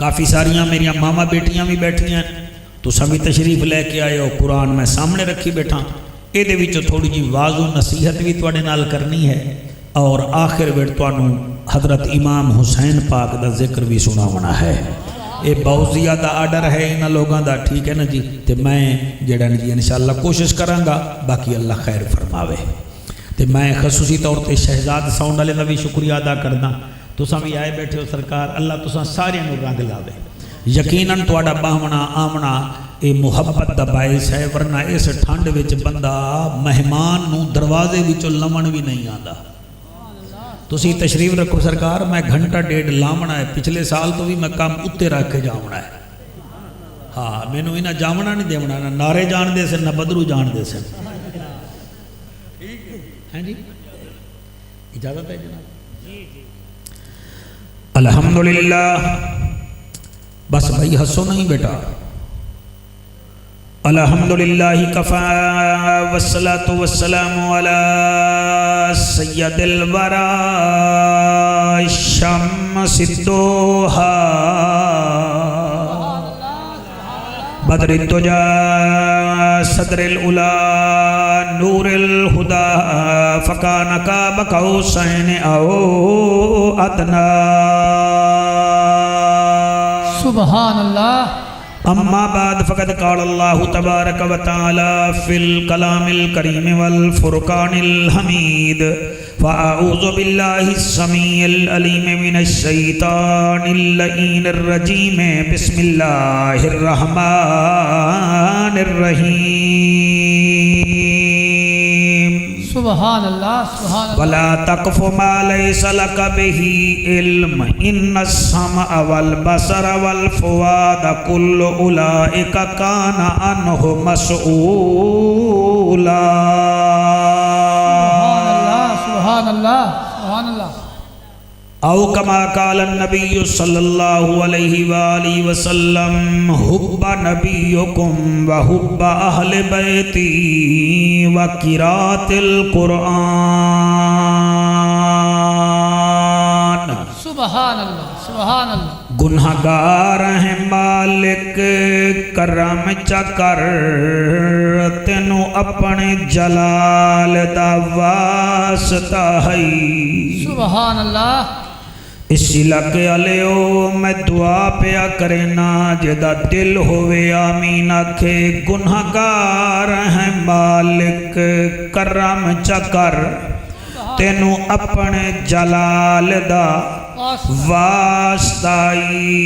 کافی ساریاں میری ماما بیٹیاں بھی بیٹھیاں تساں بھی تشریف لے کے آئے ہو، قرآن میں سامنے رکھی بیٹھا، یہ تھوڑی جی واض و نصیحت بھی تواڈے نال کرنی ہے، اور آخر ویٹ تانوں حضرت امام حسین پاک دا ذکر بھی سناونا ہے۔ یہ بہت زیادہ آرڈر ہے انہاں لوگاں دا، ٹھیک ہے نا جی؟ تے میں جڑا جی انشاءاللہ کوشش کراں گا، باقی اللہ خیر فرماوے۔ تے میں خصوصی طور تے شہزاد ساؤنڈ والے دا بھی شکریہ ادا کردا، تساں بھی آئے بیٹھے ہو سرکار، اللہ تساں سارے نوں رنگ لاوے۔ یقیناً تواڈا باہمنا آمنا اے محبت دا باعث ہے، ورنہ اس ٹھنڈ وچ بندہ مہمان نوں دروازے وچوں لمن بھی نہیں آندا۔ تسی تشریف رکھو سرکار، میں گھنٹہ ڈیڑھ لامنا ہے، پچھلے سال تو بھی میں کام اتے رکھ کے جاؤنا ہے۔ ہاں مینوں انہاں جاونا نہیں دیونا، نہ نعرے جان دے سن نہ بدرو جان دے سن۔ ہیں جی اجازت ہے جناب؟ الحمدللہ، بس بھائی ہنسو نہیں بیٹا۔ الحمدللہ کفا والصلاة والسلام علی سید الورا شمس الدوحا بدر الدجا صدر العلا نور الہدا فکان قاب قوسین او ادنا۔ سبحان اللہ۔ اما بعد فقد قال اللہ تبارک و تعالی فی الکلام الکریم والفرقان الحمید، فاعوذ باللہ السمیع العلیم من الشیطان اللعین الرجیم، بسم اللہ الرحمن الرحیم۔ سبحان اللہ سبحان اللہ۔ ولا تقف ما ليس لك به علم ان السمع والبصر والفؤاد كل اولئك كان عنه مسؤولا۔ سبحان اللہ سبحان اللہ۔ او کما قال النبی صلی اللہ علیہ وآلہ وسلم حب نبیکم و حب اہل بیتی و قرات القرآن۔ سبحان اللہ سبحان اللہ۔ گنہگار ہیں مالک کرم چکر، تینوں اپنے جلال دا واسطہ ہے۔ سبحان اللہ۔ اسی لکے علیو میں دعا پیا کرنا، جدا دل ہوئے آمین آکھے۔ گنہگار ہیں مالک کرم چکر، تینوں اپنے جلال دا واسطائی،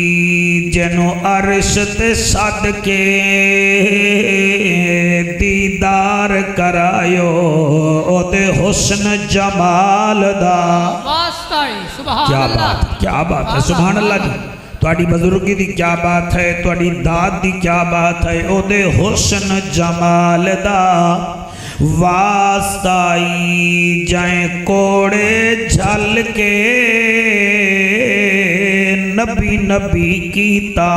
جنوں عرش تے صدقے دیدار کرایو، او دے حسن جمال دا واسطائی۔ سبحان کیا اللہ بات، کیا بات ہے، سبحان اللہ جی۔ تواڈی بزرگی دی کیا بات ہے، تواڈی داد دی کیا بات ہے، او دے حسن جمال دا واسطائی، جائیں کوڑے جھل کے نبی نبی کیتا،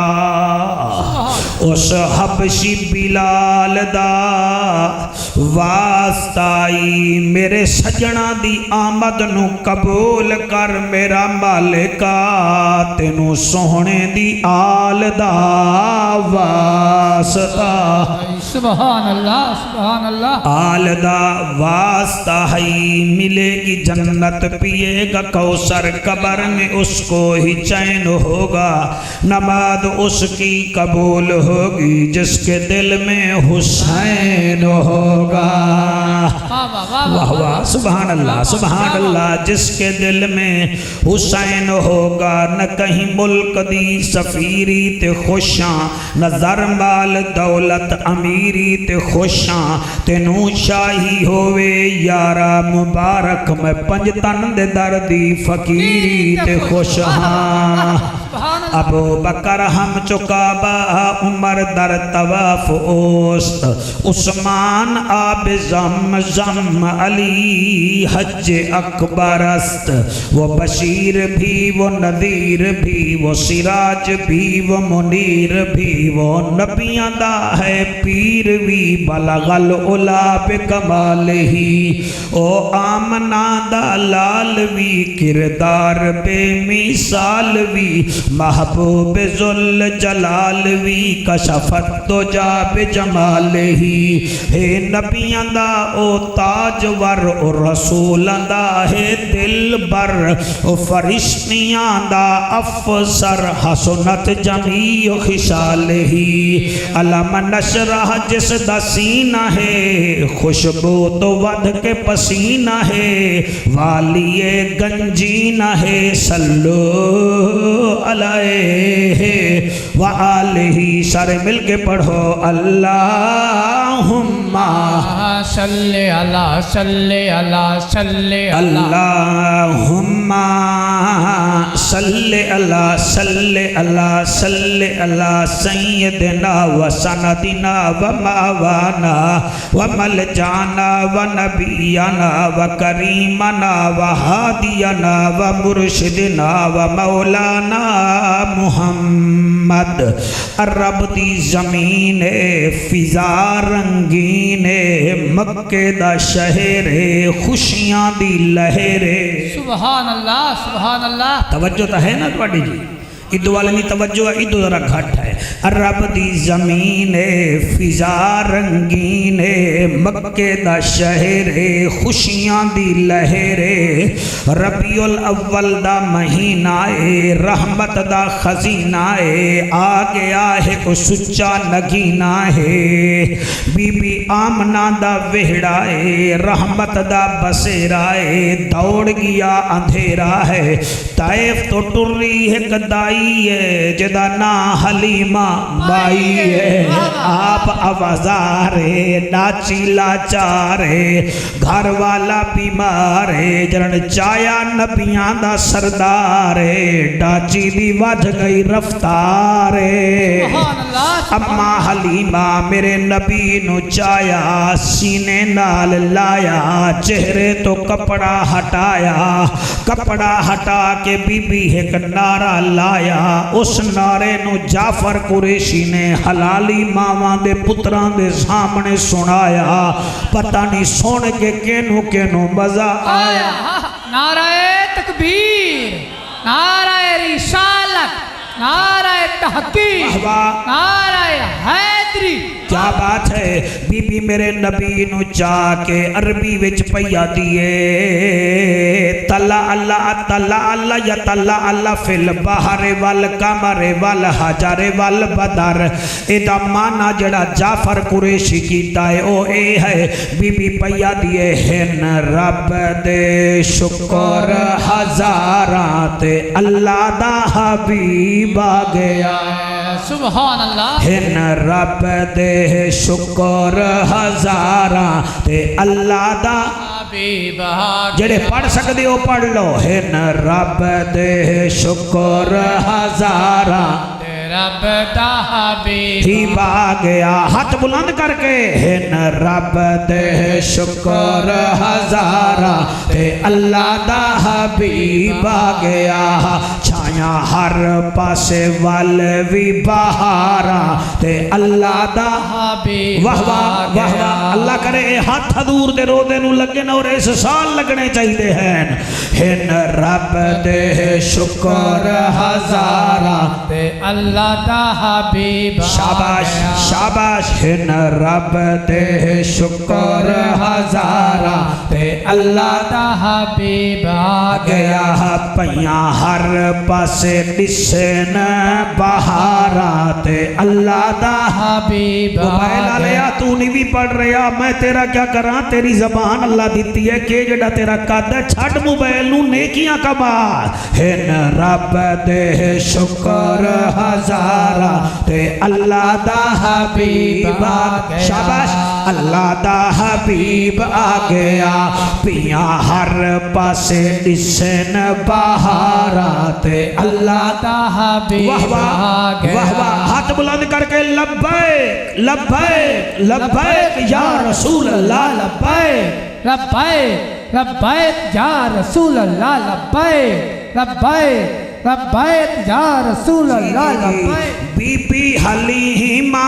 اس حبشی بلال دا واسطائی، میرے سجنا دی آمد نو قبول کر میرا مالکا، تینو سوہنے دی آل دا واسطہ۔ سبحان اللہ سبحان اللہ۔ آل دا واسطہ ہے، ملے گی جنت، پیے گا کوثر، قبر میں اس کو ہی چین ہوگا، نماز اس کی قبول ہوگی جس کے دل میں حسین ہوگا۔ واہ واہ سبحان اللہ سبحان اللہ۔ جس کے دل میں حسین ہوگا، نہ کہیں ملک دی سفیری تے خوشاں، نہ زر مال دولت امیری تے خوشاں، تینوں شاہی ہوئے یارا مبارک، میں پنج تن دے دردی فقیری تے خوشاں۔ ابو بکر ہم چکابہ، عمر در طواف اوست، عثمان آب زمزم، علی حج اکبر است، وہ بشیر بھی وہ نذیر بھی، وہ سراج بھی وہ منیر بھی، وہ نبیاں دا ہے پیر پیر وی بلغل اولا پہ کمال ہی او آمنہ دا لال وی کردار بے مثال وی محبوب ذل جلال وی کشفت تو جا بے جمال ہی ہے نبیاں دا او تاجور او رسولاں دا ہے دل بر او فرشتیاں دا افسر حسنت جمیع خشال ہی علم نشرح جس دا سینہ ہے خوشبو تو ود کے پسینہ ہے والی گنجینہ ہے صلو علیہ وآلہ سارے مل کے پڑھو اللہم صلی اللہ صلی اللہ صلی اللہم صلی اللہ صلی اللہ صلی اللہ سیدنا و سندنا و ماوانا و ملجانا و نبینا و کریمنا و ہادینا و مرشدنا و مولانا محمد رب دی زمین فضا رنگین مکے دا شہر خوشیاں دی لہر سبحان اللہ سبحان اللہ توجہ تو ہے نا توڑی جی ادو والے نہیں توجہ ہے ادو ذرا گھٹ ہے رب دی زمین فضا رنگین مکے دا شہر خوشیاں دی لہر ربیع الاول دا مہینہ رحمت دا خزینہ آ گیا ہے کو سچا نگینہ ہے بی بی آمنہ دا وہڑا رحمت دا بسیرہ دوڑ گیا اندھیرا ہے طائف تو ٹری ہے گدائی جدا نا حلیمہ بائی ہے آپ آوازار ناچی لاچار گھر والا بیمار جرن چایا نبیاں دا سردار ڈاچی دی وجھ گئی رفتار اما حلیمہ میرے نبی نو چایا سینے نال لایا چہرے تو کپڑا ہٹایا کپڑا ہٹا کے بی بی ایک نعرہ لایا اس نعرے نو جعفر قریشی نے حلالی ماواں دے پتراں دے سامنے سنایا پتہ نہیں سن کے کینو مزہ آیا نعرہ تکبیر نعرہ رسالت نعرہ تحقیق نعرہ حیدری کیا بات ہے بی بی میرے نبی نو چاہ کے عربی وچ پیا دیئے تلا اللہ یا تلا اللہ فی البحر والقمر والحجر والبدر ایدہ مانا جڑا جعفر قریشی کیتا ہے او اے ہے بی بی پیا دیئے ہن رب دے شکر ہزارات اللہ دا حبیب آ گیا سبحان اللہ ہن رب دے شکر ہزاراں تے اللہ دا حبیب جڑے پڑھ سکتے ہو پڑھ لو ہن رب دے شکر ہزاراں رب دا حبیب آ گیا ہاتھ بلند کر کے ہن رب دے شکر ہزاراں تے اللہ دا حبیب آ گیا چھایا ہر پاسے والوی بہاراں تے اللہ دا حبیب واہ واہ واہ واہ اللہ کرے ہاتھ حضور دے روزے نو لگے نا اور اس سال لگنے چاہیے ہیں ہن رب دے شکر ہزاراں تے اللہ دا حبیب شاباش شاباش ہن رب دے شکر ہزاراں تے اللہ دا حبیب آ گیا پیاں ہر پاسے ڈسن بہاراں تے اللہ دا حبیب موبائل آلیا تو نہیں بھی پڑھ رہا میں تیرا کیا کراں تیری زبان اللہ دیتی ہے کہ جڑا تیرا قد ہے چھڑ موبائل نو نیکیاں کما ہن رب دے شکر ہزاراں تے اللہ دا حبیب آ گیا شاباش اللہ دا حبیب آ گیا پیاں ہر پاسے ڈسن بہاراں تے اللہ دا حبیب واہ واہ آ گیا واہ واہ ہاتھ بلند کر کے لبیک لبیک لبیک یا رسول اللہ لبیک لبیک لبیک یا رسول اللہ لبیک لبیک لبیک یا رسول اللہ لبیک بی بی حلیمہ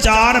4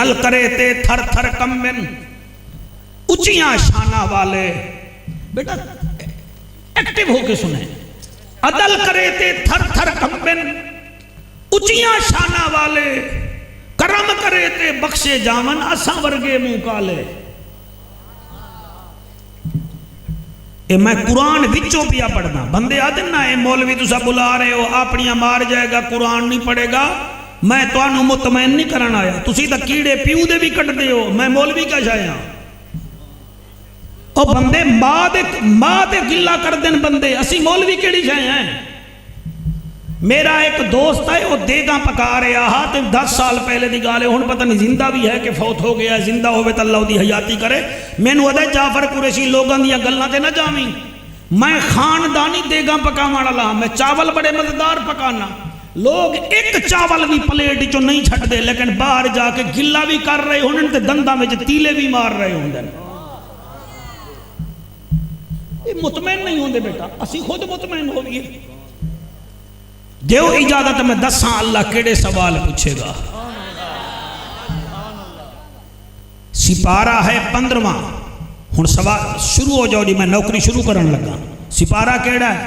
عدل کرے تے تھر تھر کمبن اچیاں شانہ والے. بیٹا ایکٹیو ہو کے سنیں. عدل کرے تے تھر تھر کمبن اچیاں شانہ والے, کرم کرے تے بخشے جاون اساں ورگے منہ کالے. اے میں قرآن وچوں پیا پڑھنا. بندے آدھے نا اے مولوی تسا بلا رہے ہو اپنیاں مار جائے گا قرآن نہیں پڑھے گا. میں تانوں مطمئن نہیں کرنا آیا. تسی تا کیڑے پیو دے بھی کٹ دے ہو, میں مولوی کا شایا. او بندے ماں دے گلہ کر دیں بندے, اسی مولوی کیڑی شایا ہیں. میرا ایک دوست ہے وہ دیگاں پکا رہا ہا تے 10 سال پہلے دی گالے ہن پتہ نہیں زندہ بھی ہے کہ فوت ہو گیا ہے. زندہ ہوئے تو اللہ دی حیاتی کرے. مینوں ادھے جعفر قریشی لوگاں دیاں گلاں تے نہ جاویں. میں خاندانی دیگاں پکاون والا, میں چاول بڑے مزیدار پکانا. لوگ ایک چاول بھی پلیٹ چوں نہیں چھڈ دے, لیکن باہر جا کے گلا بھی کر رہے ہون تے دنداں وچ تیلے بھی مار رہے ہوندے. یہ مطمئن نہیں ہوندے بیٹا, اسی خود مطمئن ہوئیے. دیو اجازت میں دساں اللہ کیڑے سوال پوچھے گا. سپارہ ہے 15واں. ہن سوال شروع ہو جاؤ جی, میں نوکری شروع کرن لگا. سپارہ کیڑا ہے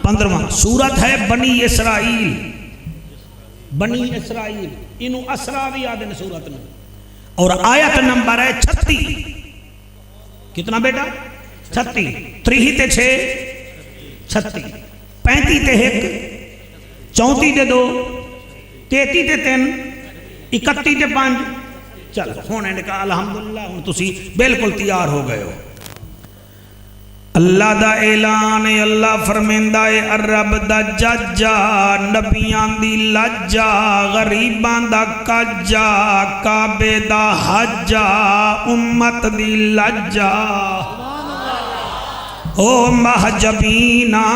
15واں. سورت ہے بنی اسرائیل. بنی اسرائیل انہوں اسرا بھی آدھے سورت میں. اور آیت نمبر ہے 36. کتنا بیٹا 36. 3 تے 6 36. 35 تے 1 34 تے 2 33 تے 3 31 تے 5. چل ہونے نے کہا الحمدللہ ہن تسی بالکل تیار ہو گئے ہو. اللہ دا اعلان ہے. اللہ فرمیندہ ہے رب دا ججا, نبیان دی لجا, غریبان دا کجا, کعبے دا حجا, امت دی لجا. او محجبینا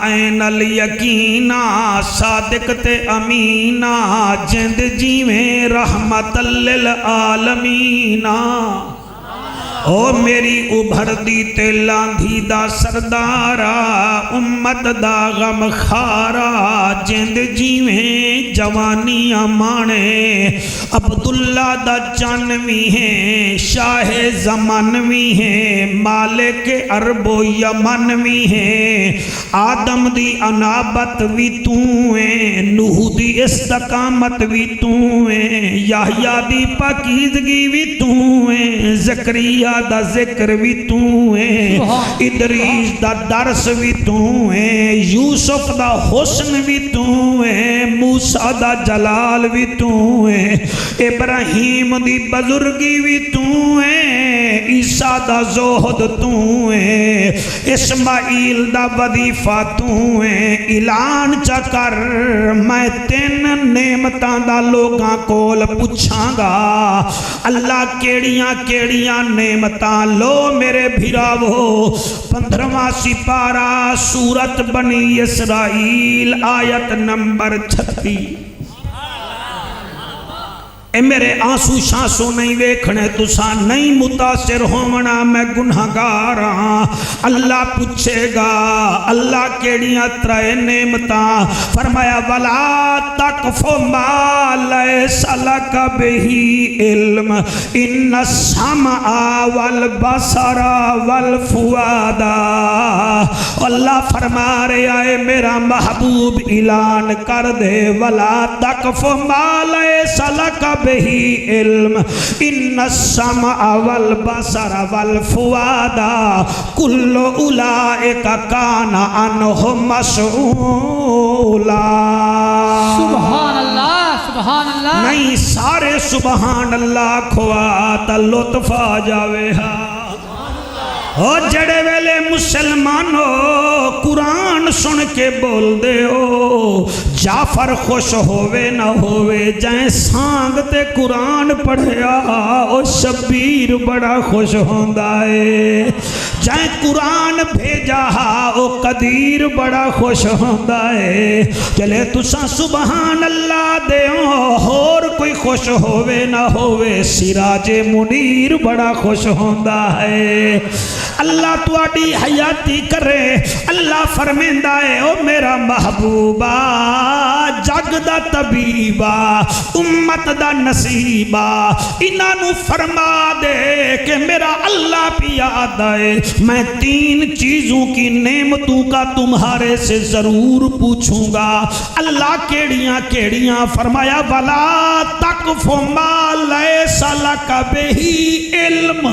این الیقینا, صادق تے امینا, جند جیویں رحمت للعالمینا. او میری ابھر دی تے لاندھی دا سردارا, امت دا غم خارا, جند جیویں جوانیاں مانے. عبداللہ دا جانوی ہیں, شاہ زمانوی ہیں, مالک عرب و یمنوی ہیں. آدم دی انابت وی تو ہیں, نوح دی استقامت وی تو ہیں, یحییٰ دی پاکیزگی وی تو ہیں, زکریا دا ذکر بھی تو ہیں, ادریس دا درس بھی تو ہیں, یوسف دا حسن بھی تو ہیں, موسیٰ دا جلال بھی تو ہیں, ابراہیم دی بزرگی بھی تو ہیں, عیسیٰ دا زہد تو ہیں, اسماعیل دا وظیفہ تو ہیں. اعلان چکر میں 3 نعمتاں دا لوگاں کول پوچھاں گا. اللہ کیڑیاں کیڑیاں نعمتاں لو میرے بھراو. 15واں سپارہ سورت بنی اسرائیل آیت نمبر 36. اے میرے آنسو شانسو نہیں ویکھنے, تسا نہیں متاثر ہونا, میں گناہگار ہاں. اللہ پوچھے گا اللہ کیڑیاں 3 نعمتاں. فرمایا ولا تقف ما لیس لک بہ علم, ان السمع والبصر والفؤاد. اللہ فرما رہا ہے میرا محبوب اعلان کر دے ولا تقف ما لیس لک بہی علم, ان السمع والبصر والفؤاد کل اولئک کان عنہ مسئولا. سبحان اللہ سبحان اللہ. نہیں سارے سبحان اللہ کھواتا لطف آ جاوے ہا. او جڑے ویلے مسلمانو قرآن سن کے بول دے ہو, جعفر خوش ہووے نہ ہووے, جائیں سانگ تے قرآن پڑھیا او شبیر بڑا خوش ہوندہ ہے. جائیں قرآن بھیجا او قدیر بڑا خوش ہوندہ ہے. چلے تسا سبحان اللہ دے اور کوئی خوش ہووے نہ ہووے, سراج منیر بڑا خوش ہوندہ ہے. اللہ تواڈی حیاتی کرے. اللہ فرمیندہ ہے ہے او میرا محبوبہ جگ دا طبیبہ امت دا نصیبہ انہاں نو فرما دے کہ میرا اللہ پیاد ہے میں 3 چیزوں کی نعمتوں کا تمہارے سے ضرور پوچھوں گا اللہ کیڑیاں کیڑیاں فرمایا ولا تقف ما لیس لک بہ علم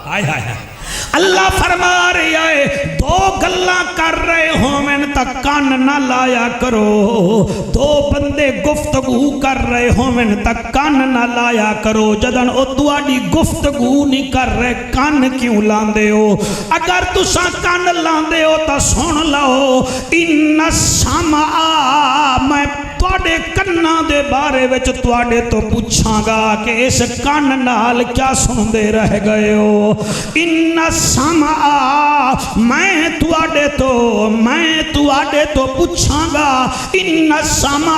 ہائے ہائے ہائے اللہ فرما رہا ہے 2 گلاں کر رہے ہو میں تک کان نہ لایا کرو 2 بندے گفتگو کر رہے ہو میں تک کان نہ لایا کرو جدن او تواڈی گفتگو نہیں کر رہے کان کیوں لاندے ہو اگر تساں کان لاندے ہو تا سن لو ان السمع میں تواڈے کناں دے بارے وچ تواڈے تو پوچھاں گا کہ اس کان نال کیا سندے رہ گئے ہو ان السمع میں تواڈے تو پوچھاں گا ان السمع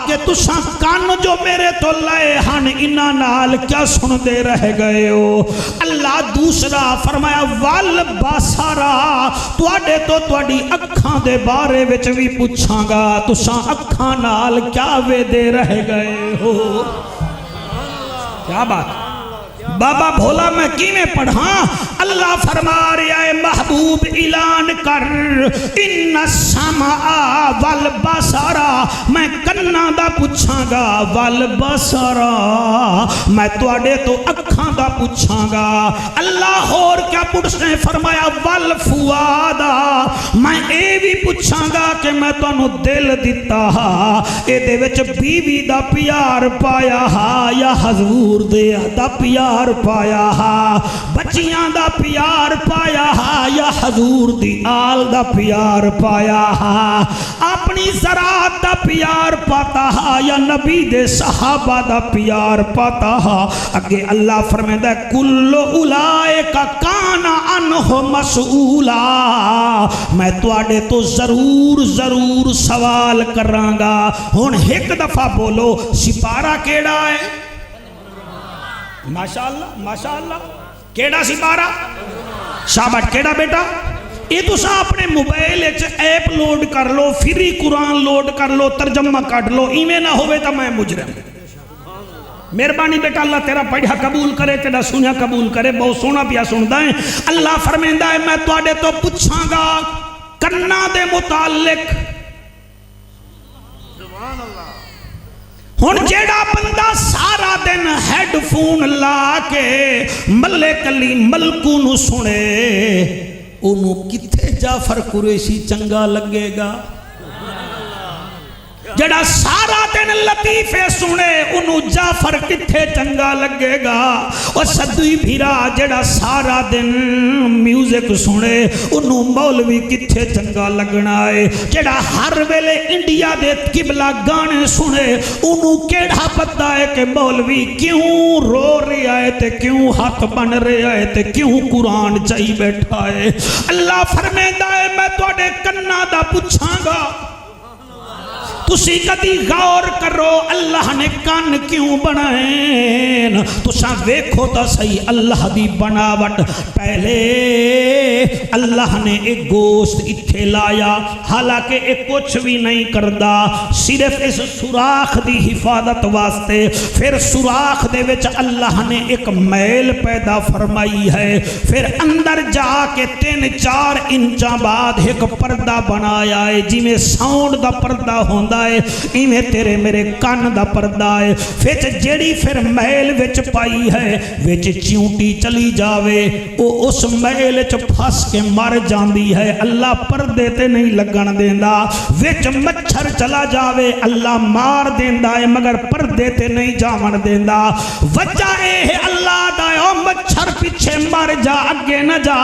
کہ تساں کان جو میرے تو لائے ہن انہاں نال کیا سندے رہ گئے ہو اللہ دوسرا فرمایا والبصر تواڈے تو تواڈی اکھاں دے بارے وچ بھی پوچھاں گا تساں اکھاں نال کیا ویدے رہ گئے ہو کیا بات بابا بھولا میں کیویں پڑھاں اللہ فرما رہا ہے محبوب اعلان کر ان السمع والبصر میں کناں دا پوچھاں گا والبصر میں تواڈے تو اکھاں دا پوچھاں گا اللہ اور کیا پڑھنے فرمایا والفؤاد میں اے بھی پوچھاں گا کہ میں تانوں دل دتا ہا اے دے وچ بیوی دا پیار پایا ہا یا حضور دے دا پیار پایا ہا بچیاں دا پیار پایا ہا یا حضور دی آل دا پیار پایا ہا اپنی ذرات دا پیار پاتا ہا یا نبی دے صحابہ دا پیار پاتا ہا اگے اللہ فرمائے ہے کل اولائک کان عنہ مسئولا میں تواڈے تو ضرور سوال کراں گا ہن ایک دفعہ بولو سپارہ کیڑا ہے ماشاءاللہ کیڑا سپارہ شابٹ کیڑا بیٹا یہ تو سا اپنے موبائل ایپ لوڈ کر لو فری قرآن لوڈ کر لو ترجمہ کٹ لو ایمیں نہ ہوئے تا میں مجرم مہربانی بیٹا اللہ تیرا پڑھا قبول کرے تیرا سنیا قبول کرے بہت سونا پیا سندا ہے اللہ فرمیندہ ہے میں تواڈے تو پوچھاں گا کنا دے متعلق ہن جیڑا بندہ سارا دن ہیڈ فون لا کے ملے کلی ملکوں نو سنے انہوں کتھے جعفر قریشی چنگا لگے گا جڑا سارا دن لطیفے سنے انہوں جعفر کتھے چنگا لگے گا اور صدوی بھیرا جڑا سارا دن میوزک سنے انہوں مولوی کتھے چنگا لگنا ہے جڑا ہر ویلے انڈیا دے قبلہ گانے سنے انہوں کیڑا پتہ ہے کہ مولوی کیوں رو رہا ہے تے کیوں ہاتھ بن رہا ہے تے کیوں قرآن چاہی بیٹھا ہے اللہ فرمیندہ ہے میں تواڈے کنا دا پوچھاں گا تسی کدی غور کرو اللہ نے کان کیوں بنائیں تساں ویکھو تا صحیح اللہ دی بناوٹ پہلے اللہ نے ایک گوشت اتھے لایا حالانکہ ایک کچھ بھی نہیں کردا صرف اس سوراخ دی حفاظت واسطے پھر سوراخ دے وچ اللہ نے ایک میل پیدا فرمائی ہے پھر اندر جا کے 3-4 انچاں بعد ایک پردہ بنایا ہے جی میں ساؤنڈ دا پردہ ہوندہ ایویں تیرے میرے کان دا پردہ ہے وچ جیڑی پھر محل وچ پائی ہے وچ چیونٹی چلی جاوے او اس محل چ پھس کے مر جاندی ہے اللہ پردے تے نہیں لگن دیندا وچ مچھر چلا جاوے اللہ مار دیندا ہے مگر پردے تے نہیں جاون دیندا وجہ اے ہے اللہ دا او مچھر پیچھے مر جا اگے نہ جا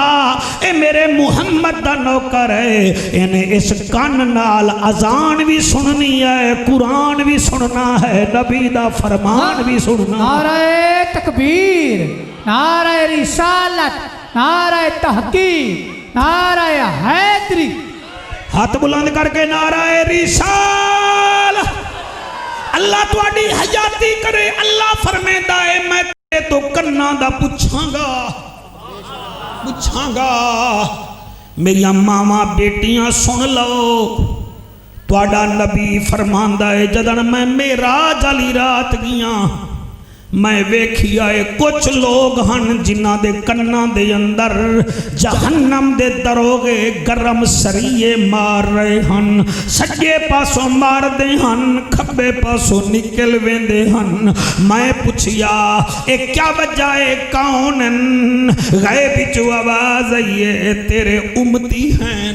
اے میرے محمد دا نوکر ہے انہیں اس کان نال اذان بھی سننی ہے قرآن بھی سننا ہے نبی دا فرمان بھی سننا نعرہ تکبیر نعرہ رسالت نعرہ تحقیق نعرہ حیدری ہاتھ بلند کر کے نعرہ رسالت اللہ تواڈی حیاتی کرے اللہ فرمیندہ ہے میں تے تو کنا دا پوچھاں گا میری ماواں بیٹیاں سن لو، تواڈا نبی فرماندا ہے جدن میں معراج والی رات گیا میں ویکھیا ہے کچھ لوگ ہن جنہاں دے کناں دے اندر جہنم دے دروغے گرم سریے مار رہے ہن، سجے پاسوں مار دے ہن، کھبے پاسوں نکل ویندے ہن۔ میں پوچھیا اے کیا وجہ ہے، کون غیب وچ آواز آئی ہے تیرے امتی ہیں،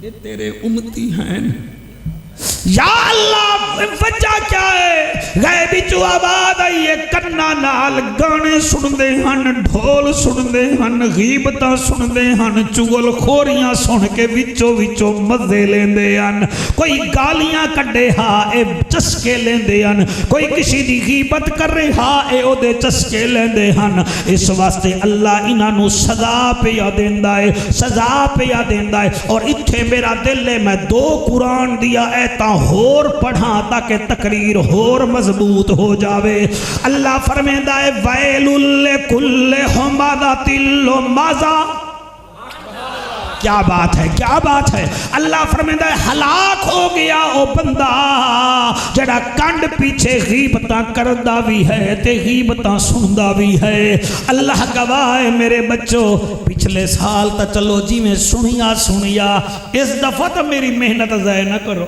یہ تیرے امتی ہیں۔ یا اللہ وجہ کیا ہے؟ غیبی جو آواز آئی ہے کنا نال گانے سن دے ہن، ڈھول سن دے ہن، غیبتاں سن دے ہن، چغل خوریاں سن کے وچو وچو مزے لیندے ہن، کوئی گالیاں کڈے ہاں اے چسکے لیندے ہن، کوئی کسی دی غیبت کر رہے ہاں اے او دے چسکے لیندے ہن۔ اس واسطے اللہ انہاں نو سزا پیا دیندا ہے، سزا پیا دیندا ہے۔ اور اتھے میرا دل ہے میں دو قرآن دیا ایتاں ہور پڑھاں تاکہ تقریر ہور مضبوط ہو جاوے۔ اللہ فرمیندہ ہے ویل لکل ہمزۃ لمزہ، کیا بات ہے، کیا بات ہے۔ اللہ فرمیندہ ہے ہلاک ہو گیا او بندہ جڑا کنڈ پیچھے غیبتاں کردہ بھی ہے تے غیبتاں سندہ بھی ہے۔ اللہ گواہ ہے میرے بچوں، پچھلے سال تا چلو جی میں سنیا اس دفعہ تا میری محنت ضائع نہ کرو۔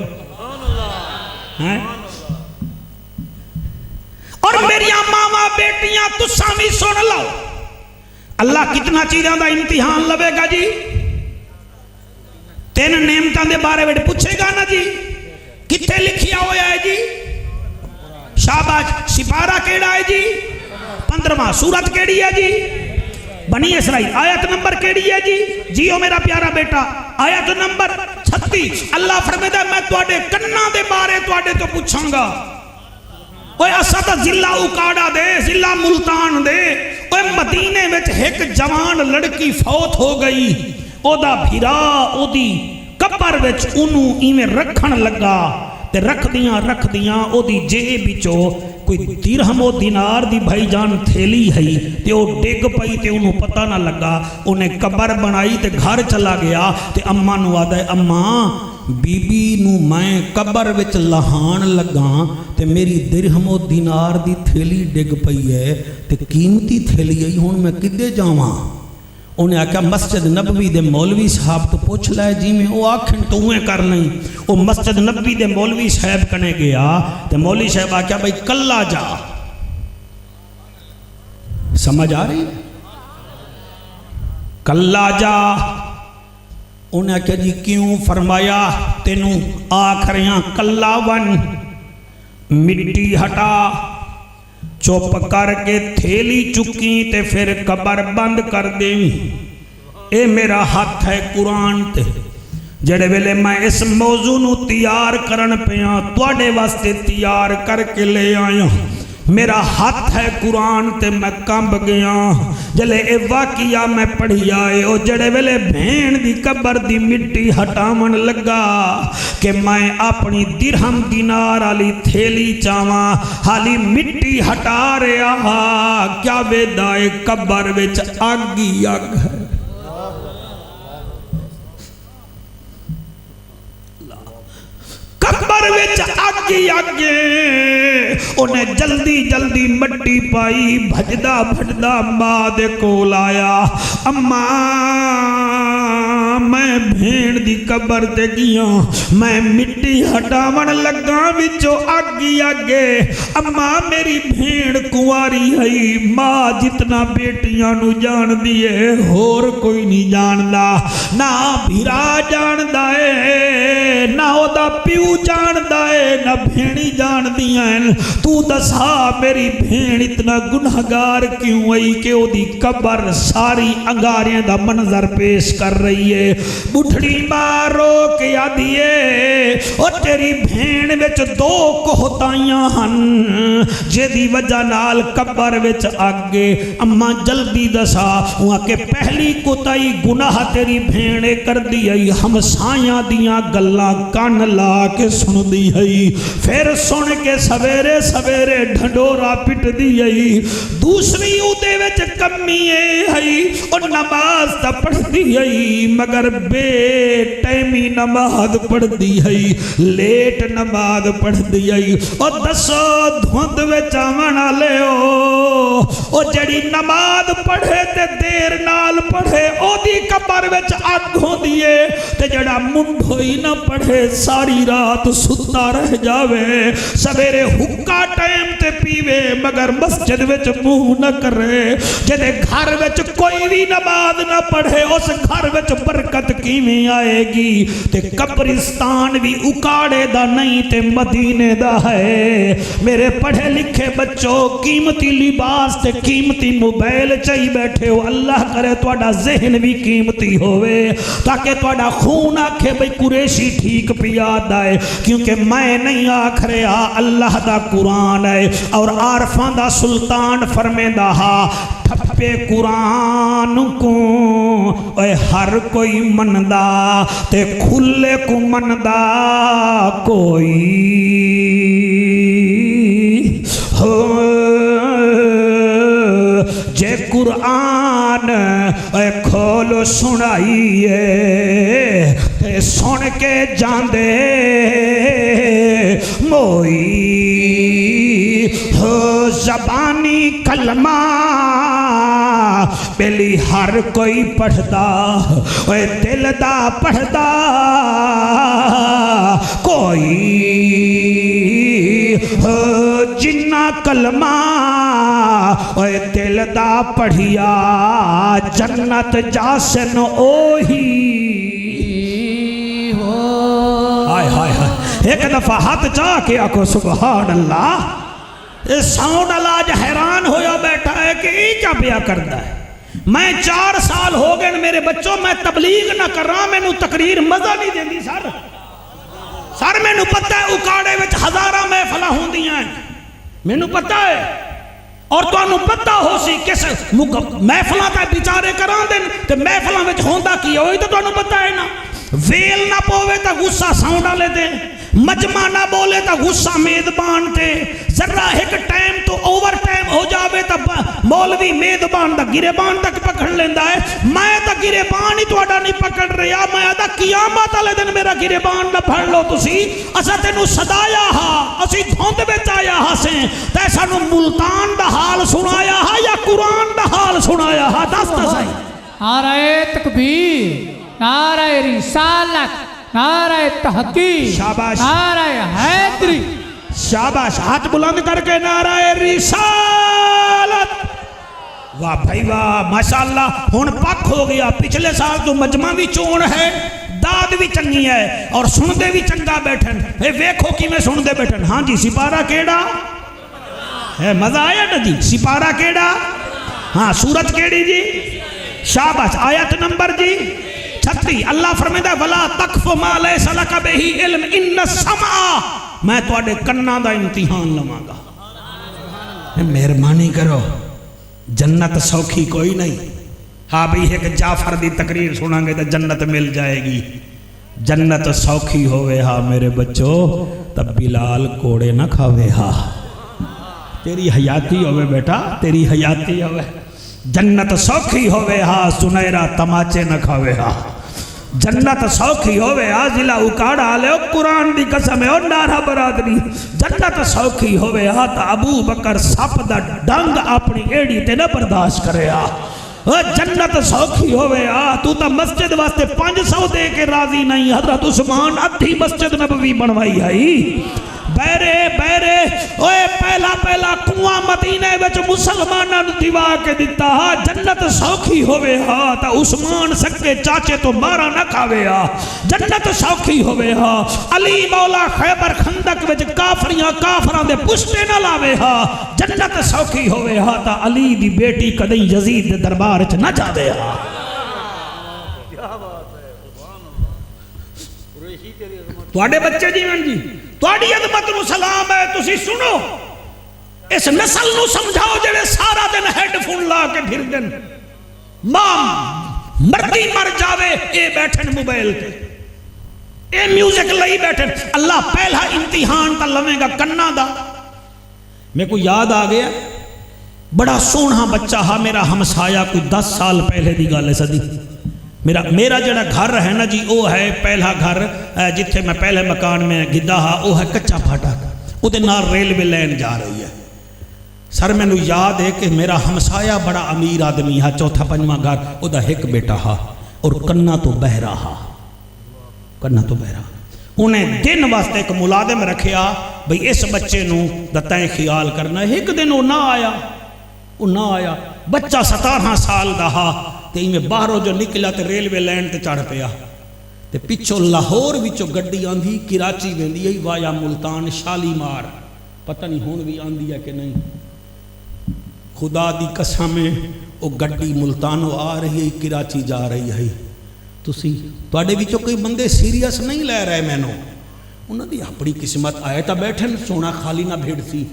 اور میری ماما بیٹیاں تساں بھی سن لو، اللہ کتنا چیزاں دا امتحان لوے گا جی، 3 نعمتاں دے بارے میں پوچھے گا نا جی، کتنے لکھیا ہویا ہے جی، شاباش، سپارہ کیڑا ہے جی، 15واں، سورت کیڑی ہے جی، بنی اسرائیل، آیت نمبر کیڑی ہے جی، جیو میرا پیارا بیٹا، آیت نمبر 36۔ اللہ فرمیدہ میں تواڈے کناں دے بارے تواڈے تو پوچھاں گا۔ اوے اسا تا ضلع اکاڑا دے، ضلع ملتان دے، اوے مدینے وچ ایک جوان لڑکی فوت ہو گئی، او دا بھیرا او دی قبر وچ انہوں ایویں رکھن لگا تے رکھ دیاں او دی جیب وچوں کوئی درہم و دینار دی بھائی جان تھیلی ہے تے او ڈگ پئی تے انہوں پتہ نہ لگا، انہیں قبر بنائی تے گھر چلا گیا تے اماں نو آدھا ہے اماں بی بی نو میں قبر وچ لہان لگا تے میری درہم و دینار دی تھیلی ڈگ پئی ہے تے قیمتی تھیلی ہے ہن میں کدے جاواں؟ انہیں آکھا مسجد نبوی دے مولوی صاحب تو پوچھ لائے جی میں او آکھن تو ہوئے کر لیں۔ او مسجد نبوی دے مولوی صاحب کنے گیا تے مولوی صاحب آکھا بھئی کلا جا، سمجھ آ رہی؟ کلا جا۔ انہیں آکھا جی کیوں؟ فرمایا تینوں آکھریاں کلا ون، مٹی ہٹا، چوپ کر کے تھیلی چکی تے پھر قبر بند کر دیں۔ اے میرا ہاتھ ہے قرآن تے جڑے ویلے میں اس موضوع نو تیار کرن پیاں تواڈے واسطے تیار کر کے لے آیا، میرا ہاتھ ہے قرآن تے میں کمب گیا جلے اے واقعہ میں پڑھی آئے او جڑے ویلے بھین دی قبر دی مٹی ہٹاون لگا کہ میں اپنی درہم دینار آلی تھیلی چاواں حالی مٹی ہٹا رہا کیا ویدائے قبر وچ آگی آگ ہے۔ قبر وچ آگی آگے انہیں جلدی مٹی پائی، بھجدا ماں دے کول آیا، اماں میں بھین دی قبر تے گیا، میں مٹی ہٹاون لگا وچوں آگی آگے، اماں میری بھین کنواری ہے، ماں جتنا بیٹیاں نو جان دیے ہور کوئی نہیں جاندا، نہ بھیرا جاندا ہے نہ او دا پیو جاندا ہے نہ بھینی جان دیاں، تو دسا میری بھین اتنا گنہگار کیوں ہوئی کہ او دی قبر ساری انگاریاں دا منظر پیش کر رہی ہے۔ بڑھڑی مارو کے آدھیے او تیری بھین وچ 2 کوتاہیاں ہن جے دی وجہ نال قبر وچ آگے، اماں جلدی دسا وہاں کہ پہلی کوتاہی گناہ تیری بھینے کر دی ہمسایاں دیاں گلاں کان لا کے سن دی ہے، پھر سن کے سویرے سویرے ڈھنڈورا پٹ دی ہے، دوسری اودے وچ کمی ہے اور نماز تا پڑھ دی ہے مگر بے ٹیمی نماز پڑھ دی ہے، لیٹ نماز پڑھ دی ہے۔ اور دسو دھوند وچ آون والے او جڑی نماز پڑھے تے دیر نال پڑھے او دی قبر وچ اگ ہوندی ہے، تے جڑا منڈو ہی نہ پڑھے ساری رات ستا رہ جاوے، سویرے حکا ٹائم تے پیوے مگر مسجد وچ منہ نہ کرے، جدے گھر وچ کوئی بھی نماز نہ پڑھے اس گھر وچ برکت کیویں آئے گی؟ تے قبرستان بھی اکاڑے دا نہیں تے مدینے دا ہے۔ میرے پڑھے لکھے بچوں، قیمتی لباس تے قیمتی موبائل چاہی بیٹھے ہو، اللہ کرے تواڈا ذہن بھی قیمتی ہوئے تاکہ تواڈا خون آکھے بھئی قریشی ٹھیک پیاد آئے، کیونکہ میں نہیں آکھ رہا، اللہ دا قرآن ہے اور عارفاں دا سلطان فرمیندہ ہا ٹھپے قرآن کو اے ہر کوئی مندہ تے کھلے کو مندہ کوئی ہو، جے قرآن اے کھولو سنائیے تے سن کے جاندے موئی ہو، زبانی کلمہ پہلی ہر کوئی پڑھدا اے دل دا پڑھدا کوئی ہو، جنہ کلمہ اے دل دا پڑھیا جنت جاسن اوہی ہو۔ ہائے ہائے ہائے، ایک دفعہ ہاتھ چاہ کے آکھو سبحان اللہ۔ ساؤنڈ اللہ حیران ہویا بیٹھا ہے کہ یہ کیا پیا کرتا ہے؟ میں 4 سال ہو گئے میرے بچوں، میں تبلیغ نہ کر رہا، میں نو تقریر مزہ نہیں دیں دی سر میں نو پتہ ہے اکاڑے وچ ہزارہ محفلہ ہوں دیاں میں نو پتہ ہے، اور تو انو پتہ ہو سی کس محفلہ تا بیچارے کران دن تے محفلہ وچ ہوندہ کیا ہوئی تو انو پتہ ہے نا، ویل نہ پوے تا غصہ ساؤنڈا لے دیں، مجمع نہ بولے تا غصہ میدبان تے، ذرہ ایک ٹائم تو اوور ٹائم ہو جاوے تا مولوی میدبان دا گریبان تک پکڑ لیندہ ہے، میں تا گریبان ہی تو اڈا نہیں پکڑ رہا، میں ادا قیامت آلے دن میرا گریبان نہ پھڑ لو تسی، اسا تینو صدایا ہا، اسی دھوند بچایا ہا سے، تے سانو ملتان دا حال سنایا ہا یا قرآن دا حال سنایا ہا؟ دستا سائی۔ نعرہ تکبیر، نعرہ رسالت، نعرہ تحقیق، شاباش، نعرہ حیدری، شاباش، ہاتھ بلند کر کے نعرہ رسالت۔ واہ بھائی واہ، ماشاءاللہ، ہون پاک ہو گیا، پچھلے سال تو مجمع بھی چون ہے، داد بھی چنگی ہے اور سندے بھی چنگا بیٹھن، اے ویکھو کی میں سندے بیٹھن، ہاں جی سپارہ کیڑا ہے؟ مزہ آیا نا جی؟ سپارہ کیڑا؟ ہاں، سورت کیڑی جی؟ شاباش، آیت نمبر جی 36۔ اللہ فرمیدہ وَلَا تَقْفُ مَا لَيْسَ لَكَ بِهِ عِلْمٍ إِنَّ السَّمْعَ، میں تو اڈے کنہ دا امتحان لواں گا۔ مہربانی کرو، جنت سوکھی کوئی نہیں، ہاں بھی ہے کہ جعفر دی تقریر سنیں گے تو جنت مل جائے گی، جنت سوکھی ہوئے ہاں میرے بچوں تب بلال کوڑے نہ کھاوے ہاں، تیری حیاتی ہوئے بیٹا، تیری حیاتی ہوئے، جنت سوکھی ہوئے ہاں سنیرہ تماچے نہ کھاوے ہاں، جنت سوکھی ہوئے ہاں ضلع اکاڑا لے قرآن دی قسم ہے اور نارا برادری، جنت سوکھی ہوئے ہاں تا ابو بکر سپ دا ڈنگ اپنی ایڑی تے نہ برداشت کرے ہاں، جنت سوکھی ہوئے ہاں تو تا مسجد واسطے 500 دے کے راضی نہیں، حضرت عثمان ادھی مسجد نبوی بنوائی آئی، بیرے اوے پہلا کنواں مدینے وچ مسلماناں نوں دیوا کے دتا، جنت سوکھی ہوئے ہاں تا عثمان سکے چاچے تو مارا نہ کھاوے ہاں، جنت سوکھی ہوئے ہاں علی مولا خیبر خندق وچ کافراں دے پشتے نہ لاوے ہاں، جنت سوکھی ہوئے ہاں تا علی دی بیٹی کدی یزید دے دربار وچ نہ جاوے ہاں۔ تواڈے بچے جیون جی تواڈی عظمت نو سلام ہے، تسی سنو اس نسل نو سمجھاؤ جڑے سارا دن ہیڈ فون لا کے پھر دن، ماں مردی مر جاوے اے بیٹھن موبائل تے، اے میوزک لئی بیٹھے اللہ پہلا امتحان تا لویں گا کنا دا میرے کو یاد آ گیا بڑا سونا بچہ ہا میرا ہمسایا کوئی 10 سال پہلے دی گل ہے صدی میرا جڑا گھر ہے نا جی وہ ہے پہلا گھر جتھے میں پہلے مکان میں گدا ہا وہ ہے کچا پھاٹا وہ دے نال ریلوے لین جا رہی ہے سر میں نو یاد ہے کہ میرا ہمسایا بڑا امیر آدمی ہا چوتھا پنجواں گھر وہ دا ایک بیٹا ہا اور کنا تو بہرا ہا کنا تو بہرا انہیں دن واسطے ایک ملازم رکھیا بھئی اس بچے نو دتائیں خیال کرنا ایک دن وہ نہ آیا بچہ 17 سال دا ہا تے میں باہروں جو نکلا تے ریلوے لینڈ تے چڑھ پیا تے پچھو لاہور وچوں گڈی آندھی کراچی ویندی ہے وایا ملتان شالیمار پتہ نہیں ہون بھی آندھی ہے کہ نہیں خدا دی قسم او گڈی ملتانوں آ رہی ہے کراچی جا رہی ہے تسی تواڈے وچوں کوئی بندے سیریس نہیں لے رہے مینوں انہاں دی اپنی قسمت آئے تا بیٹھن سونا خالی نہ بھیڑ سی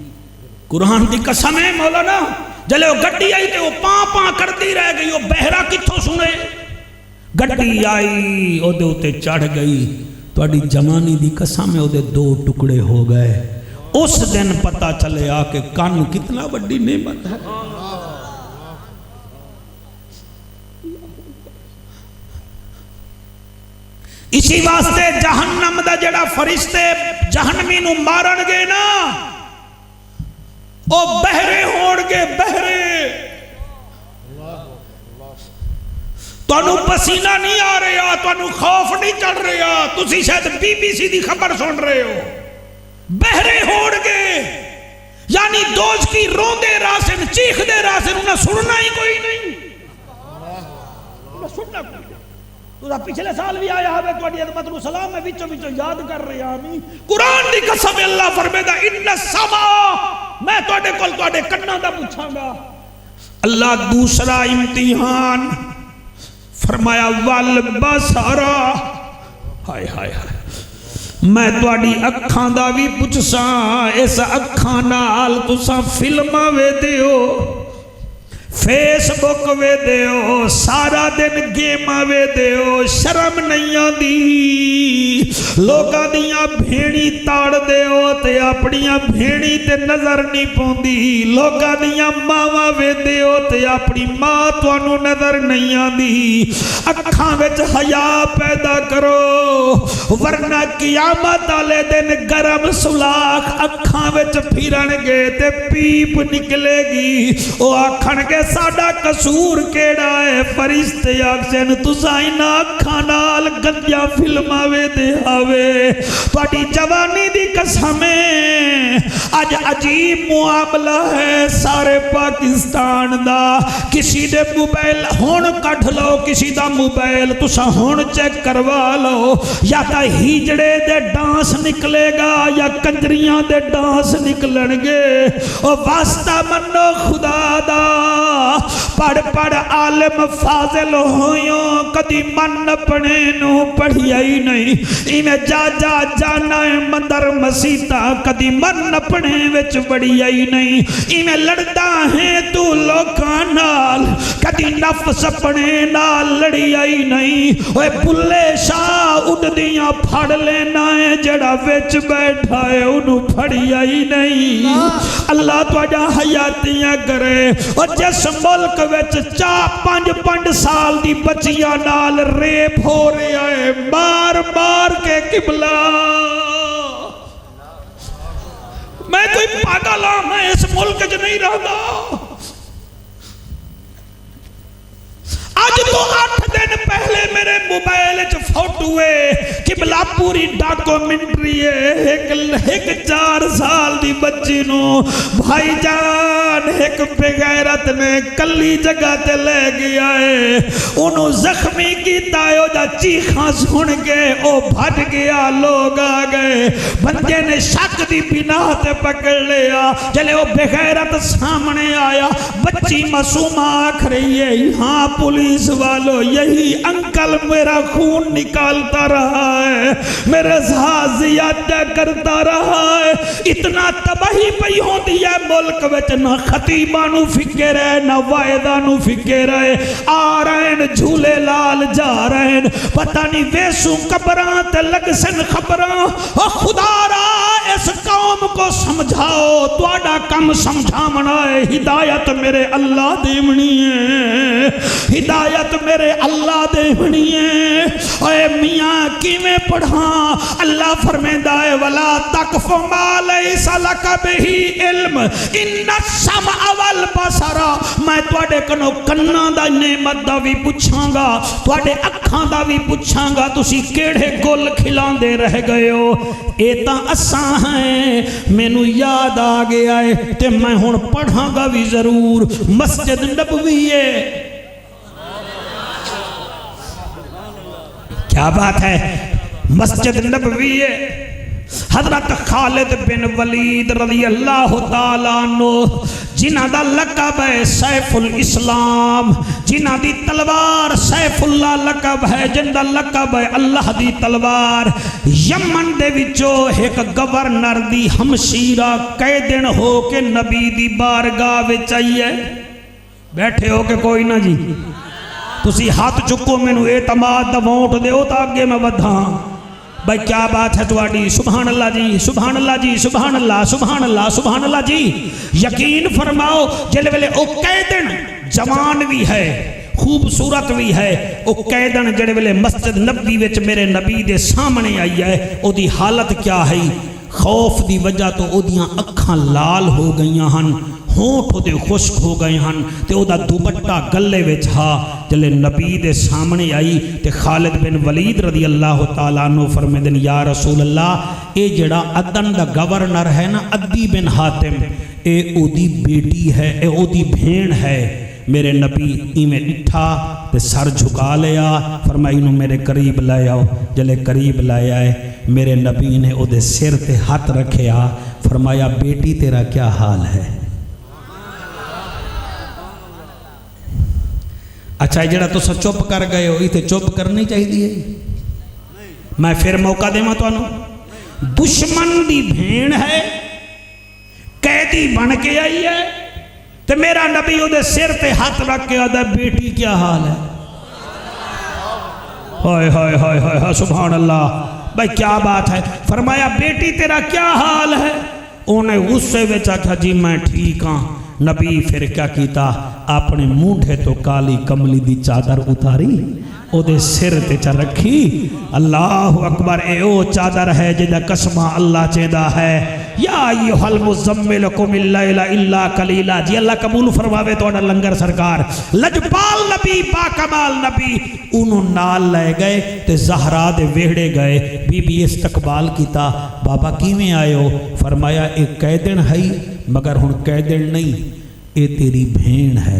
قرآن دی قسم ہے مولانا جلے وہ گڈی آئی تے وہ پاں کرتی رہ گئی وہ بہرا کتھوں سنے گڈی آئی او دے اتے چڑھ گئی تواڈی جوانی دی قسم ہے او دے 2 ٹکڑے ہو گئے اس دن پتہ چلے آ کہ کان کتنا بڑی نعمت ہے اسی واسطے جہنم دا جڑا فرشتے جہنمی نو مارن گے نا او بہرے ہوڑ گے بہرے تانوں پسینہ نہیں آ رہا تانوں خوف نہیں چڑھ رہا تسی شاید BBC دی خبر سن رہے ہو بہرے ہوڑ گے یعنی دوست کی روندے راسن چیخ دے راسن انہیں سننا ہی کوئی نہیں انہیں سننا کوئی نہیں تو پچھلے سال بھی آیا ہے تو عظمت و سلام میں وچوں یاد کر رہا ہوں قرآن دی قسم اللہ فرمائے ان السما میں تواڈے کول تواڈے کناں دا پوچھاں گا اللہ دوسرا امتحان فرمایا والبصر ہائے ہائے ہائے میں تواڈی اکھاں دا بھی پوچھساں اس اکھاں نال تساں فلماں ویندے ہو فیس بک وے دیو سارا دن گیماں وے دیو شرم نہیں آندی لوگاں دیاں بھیڑی تاڑ دیو تے اپنیاں بھیڑی تے نظر نہیں پوندی لوگاں دیاں ماواں وے دیو تے اپنی ماں تانوں نظر نہیں آندی اکھاں وچ حیا پیدا کرو ورنہ قیامت والے دن گرم سولاخ اکھاں وچ پھرن گے تے پیپ نکلے گی او آکھن گے ساڈا قصور کیڑا ہے فرشتے آکھن تساں انہاں اکھاں نال گندیاں فلماں ویندے آوے تہاڈی جوانی دی قسم ہے اج عجیب معاملہ ہے سارے پاکستان دا کسی دے موبائل ہن کڈ لو کسی دا موبائل تساں ہن چیک کروا لو یا تا ہیجڑے دے ڈانس نکلے گا یا کنجریاں دے ڈانس نکلن گے او واسطہ منو خدا دا پڑھ عالم فاضل ہویوں کدی من اپنے نو پڑھیا ہی نہیں ایویں جا جانا مندر مسیتا کدی من اپنے وچ بڑھیا ہی نہیں ایویں لڑدا ہے تو لوکاں نال کدی نفس اپنے نال لڑیا ہی نہیں اوے بلے شاہ اڈدیاں پھڑ لینا ہے جڑا وچ بیٹھا ہے انہوں پھڑیا ہی نہیں اللہ تواڈا حیاتیاں کرے اور جس ملک وچ 4-5 سال دی بچیاں نال ریپ ہو رہا ہے مار مار کے قبلہ میں کوئی پاگل ہاں میں اس ملک وچ نہیں رہتا آج تو 8 دن پہلے میرے موبائل فوٹو ہے قبلہ پوری ڈاکومنٹری ہے ایک 4 سال دی بچی نو بھائی جان ایک بغیرت نے کلی جگہ تے لے گیا ہے انہوں زخمی کیتا ہے دا چیخاں سن کے او بھٹ گیا لوگ آ گئے بندے نے شک حق دی بنا تے پکڑ لیا جلے وہ بغیرت سامنے آیا بچی معصومہ آکھ رہی ہے یہاں پولیس والو یہی انکل میرا خون نکالتا رہا ہے میرے ساتھ زیادہ کرتا رہا ہے اتنا تباہی پئی ہوندی ہے ملک وچ نہ خطیبانو فکر ہے نہ وائدانو فکر ہے آ رہے ہیں جھولے لال جا رہے ہیں پتہ نہیں ویسوں قبران تے لگ سن خبران او خدا را اس قوم کو سمجھاؤ تواڈا کم سمجھامنا ہے ہدایت میرے اللہ دیونی ہے ہدایت میرے اللہ دیونی ہے اے میاں کیویں پڑھاں اللہ فرمیندہ ہے ولا تقف ما لیس لک بہ علم ان السمع والبصر میں تواڈے کنوں کناں دا نعمت دا بھی پوچھاں گا تواڈے اکھاں دا بھی پوچھاں گا تسی کیڑے گل کھلاندے رہ گئے ہو اے تاں اساں ہیں مینوں یاد آ گیا ہے تے میں ہن پڑھاں گا بھی ضرور مسجد نبوی ہے کیا بات ہے مسجد نبوی ہے حضرت خالد بن ولید رضی اللہ تعالیٰ عنہ جنہ دا لقب ہے سیف الاسلام جنہ دی تلوار سیف اللہ لقب ہے جن دا لقب ہے اللہ دی تلوار یمن دے وچو ایک گورنر دی ہمشیرہ کئی دن ہو کے نبی دی بارگاہ وچ آئیے بیٹھے ہو کہ کوئی نہ جی تسی ہاتھ چکو میں نو اعتماد دا ووٹ دے ہو تا آگے میں بدھاں بھائی کیا بات ہے تواڈی سبحان اللہ جی سبحان اللہ جی سبحان اللہ سبحان اللہ سبحان اللہ جی یقین فرماؤ جلے ویلے او قیدن جوان بھی ہے خوبصورت بھی ہے او قیدن جڑے ویلے مسجد نبوی وچ میرے نبی دے سامنے آئی ہے او دی حالت کیا ہے خوف دی وجہ تو او دیاں اکھاں لال ہو گئیاں ہن ہونٹ دے خشک ہو گئے ہن تے او دا دوپٹہ گلے وچ ہا جلے نبی دے سامنے آئی تے خالد بن ولید رضی اللہ تعالیٰ عنہ فرمیندن یا رسول اللہ اے جڑا عدن دا گورنر ہے نا عدی بن حاتم اے او دی بیٹی ہے اے او دی بھین ہے میرے نبی ایمیں اٹھا تے سر جھکا لیا فرمائی انہوں میرے قریب لائے آؤ جلے قریب لائے آئے میرے نبی نے او دے سر تے ہاتھ رکھے آ فرمایا بیٹی تیرا کیا حال ہے اچھا جڑا تو چپ کر گئے ہو ایتے چپ کرنی چاہیے میں پھر موقع دے تو دشمن دی بھین ہے قیدی بن کے آئی ہے تو میرا نبی او دے سر تے ہاتھ رکھ کے آدھا بیٹی کیا حال ہے ہائے ہائے ہائے ہائے سبحان اللہ بھائی کیا بات ہے فرمایا بیٹی تیرا کیا حال ہے انہیں غصے وچ کہا جی میں ٹھیک ہاں نبی پھر کیا کیتا اپنے مونڈھے تو کالی کملی دی چادر اتاری او دے سر تے چا رکھی اللہ اکبر اے او چادر ہے جدہ قسمہ اللہ چیدہ ہے یا ایوہ المزمل قم اللیل الا قلیلا جی اللہ قبول فرماوے تو اڈا لنگر سرکار لجپال نبی باکمال نبی انہوں نال لے گئے تے زہرا دے ویڑے گئے بی بی استقبال کیتا بابا کیویں آئے ہو فرمایا ایک قیدن ہے مگر ہن قیدن نہیں اے تیری بھین ہے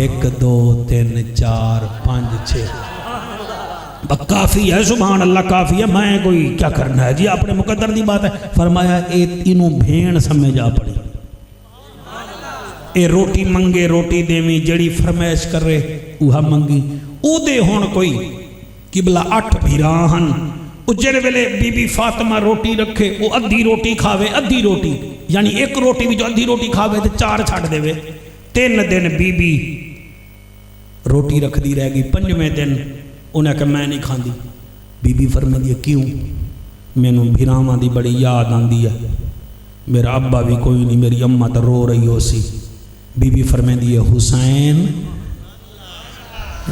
1 2 3 4 5 6 کافی ہے سبحان اللہ کافی ہے میں کوئی کیا کرنا ہے جی اپنے مقدر دی بات ہے فرمایا اے انہوں بھین سمجھا پڑی اے روٹی منگے روٹی دیویں جڑی فرمائش کر رہے اوہا منگی او دے ہون کوئی قبلہ 8 بھیراہن اجر ویلے بی بی فاطمہ روٹی رکھے وہ ادھی روٹی کھاوے ادھی روٹی یعنی ایک روٹی بھی جو ادھی روٹی کھاوے تو 4 چھاڑ دے وے 3 دن بی بی روٹی رکھ دی رہ گئی 5ویں دن انہیں کہا میں نہیں کھان دی بی بی فرمائے دی کیوں میں نے بھیراواں دی بڑی یاد آن دیا میرا ابا بھی کوئی نہیں میری اماں تو رو رہی ہو سی بی بی فرمائے دی حسین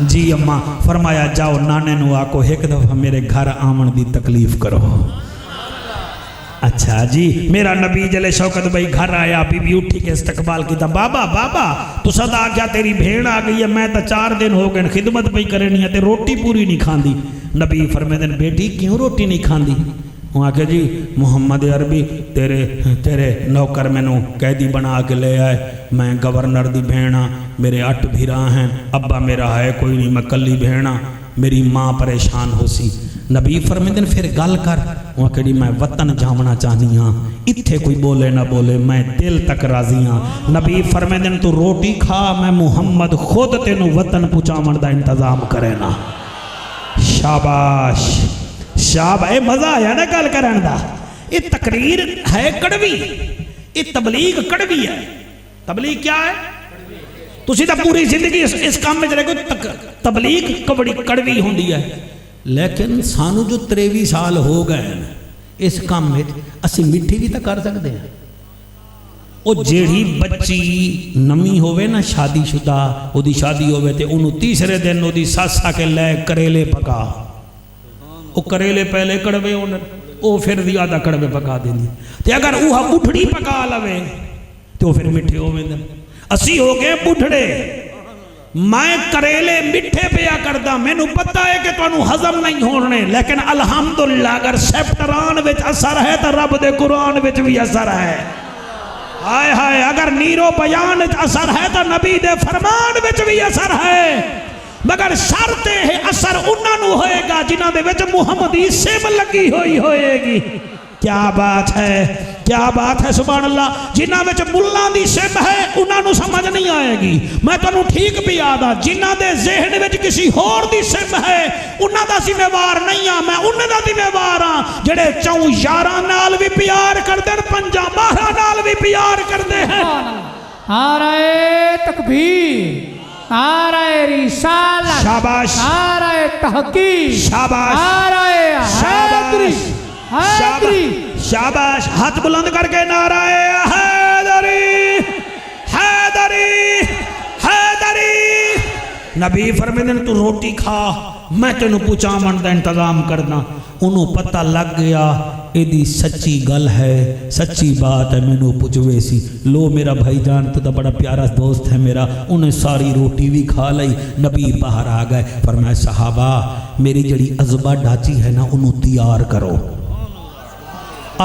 جی اماں فرمایا جاؤ نانے نو آکو 1 دفعہ میرے گھر آمن دی تکلیف کرو اچھا جی میرا نبی جلے شوکت بھائی گھر آیا بی بی اٹھی کے استقبال کی تھا بابا بابا تو صدا کیا تیری بھیڑ آ گئی ہے میں تا 4 دن ہو گئے خدمت بھی کرنی ہے تے روٹی پوری نہیں کھان دی نبی فرمائے دن بیٹی کیوں روٹی نہیں کھان دی وہاں کہ جی محمد عربی تیرے نوکر میں نو قیدی بنا کے لے آئے میں گورنر دی بھیڑا میرے 8 بھیرا ہیں ابا میرا ہے کوئی نہیں میں کلی بھیڑا میری ماں پریشان ہو سی نبی فرمیندے پھر گل کر وہ کہ میں وطن جامنا چاہنی ہاں اتھے کوئی بولے نہ بولے میں دل تک راضی ہاں نبی فرمیندے تو روٹی کھا میں محمد خود تینوں وطن پہنچاون دا انتظام کرے نا شاباش شاباش اے مزہ آیا نا گل کرن دا یہ تقریر ہے کڑوی یہ تبلیغ کڑوی ہے تبلیغ کیا ہے تسی تا پوری زندگی اس کام میں چلے گو تبلیغ کڑوی ہوندی ہے لیکن سانو جو 23 سال ہو گئے اس کام میں اسی مٹھی بھی تا کر سکتے ہیں او جیڑی بچی نمی ہوئے نا شادی شدہ او دی شادی ہوئے تے انہوں تیسرے دن او دی ساسا کے لے کریلے پکا او کریلے پہلے کڑوے او پھر زیادہ کڑوے پکا دیں دی تے اگر اوہا بڑھڑی پکا لوے تو پھر مٹھے ہوئے دن اسی ہو گئے بڑھڑے میں کریلے مٹھے پیا کردہ میں نو پتہ ہے کہ تو انہوں حضم نہیں ہونے لیکن الحمدللہ اگر سیپٹران وچ اثر ہے تو رب دے قرآن وچ بھی اثر ہے ہائے ہائے اگر نیرو بیان وچ اثر ہے تو نبی دے فرمان وچ بھی اثر ہے مگر شرط ہے اثر انہاں نو ہوئے گا جنہاں دے وچ محمدی سم لگی ہوئے گی کیا بات ہے سبحان اللہ جنہاں وچ ملان دی سم ہے انہاں نو سمجھ نہیں آئے گی میں تو ٹھیک بھی آدھا جنہاں دے ذہن وچ کسی ہور دی سم ہے انہاں دا ذمہ وار نہیں ہاں میں انہاں دا ذمہ وار ہاں جڑے چوں یاراں نال بھی پیار کردے پنجاں باہراں نال بھی پیار کردے ہیں نعرہ تکبیر نعرہ رسالت شاباش نعرہ تحقیق شاباش نعرہ حیدری حیدری شاباش ہاتھ بلند کر کے نعرہ حیدری حیدری حیدری نبی فرمیدن تو روٹی کھا میں تینوں پہنچاون دا انتظام کرنا انہوں پتہ لگ گیا ایدی سچی گل ہے سچی بات ہے میں نو پوچھوے سی لو میرا بھائی جان تو بڑا پیارا دوست ہے میرا انہیں ساری روٹی بھی کھا لئی نبی باہر آ گئے فرمایا صحابہ میری جڑی عزبہ ڈاچی ہے نا انہوں تیار کرو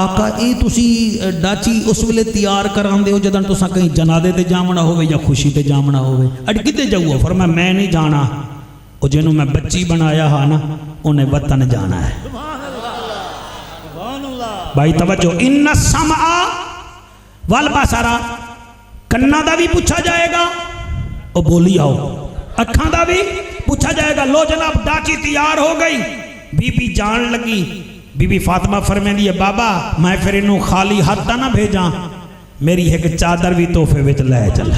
آقا اے تسی ڈاچی اس ویلے تیار کران دے ہو جدن تساں کہیں جنادے تے جامنا ہوئے یا خوشی تے جامنا ہوئے اڈ کتے جاؤ فرمایا میں نہیں جانا او جنہوں میں بچی بنایا ہاں نا انہیں وطن جانا ہے بھائی توجہ ان السمع والبصر کنا دا بھی پوچھا جائے گا او بولی آؤ اکھاں دا بھی پوچھا جائے گا لو جناب ڈاچی تیار ہو گئی بی بی جان لگی بی بی فاطمہ فرمائیں دی بابا میں پھر انہوں خالی ہاتھ نہ بھیجاں میری ایک چادر بھی تحفے وچ لے چل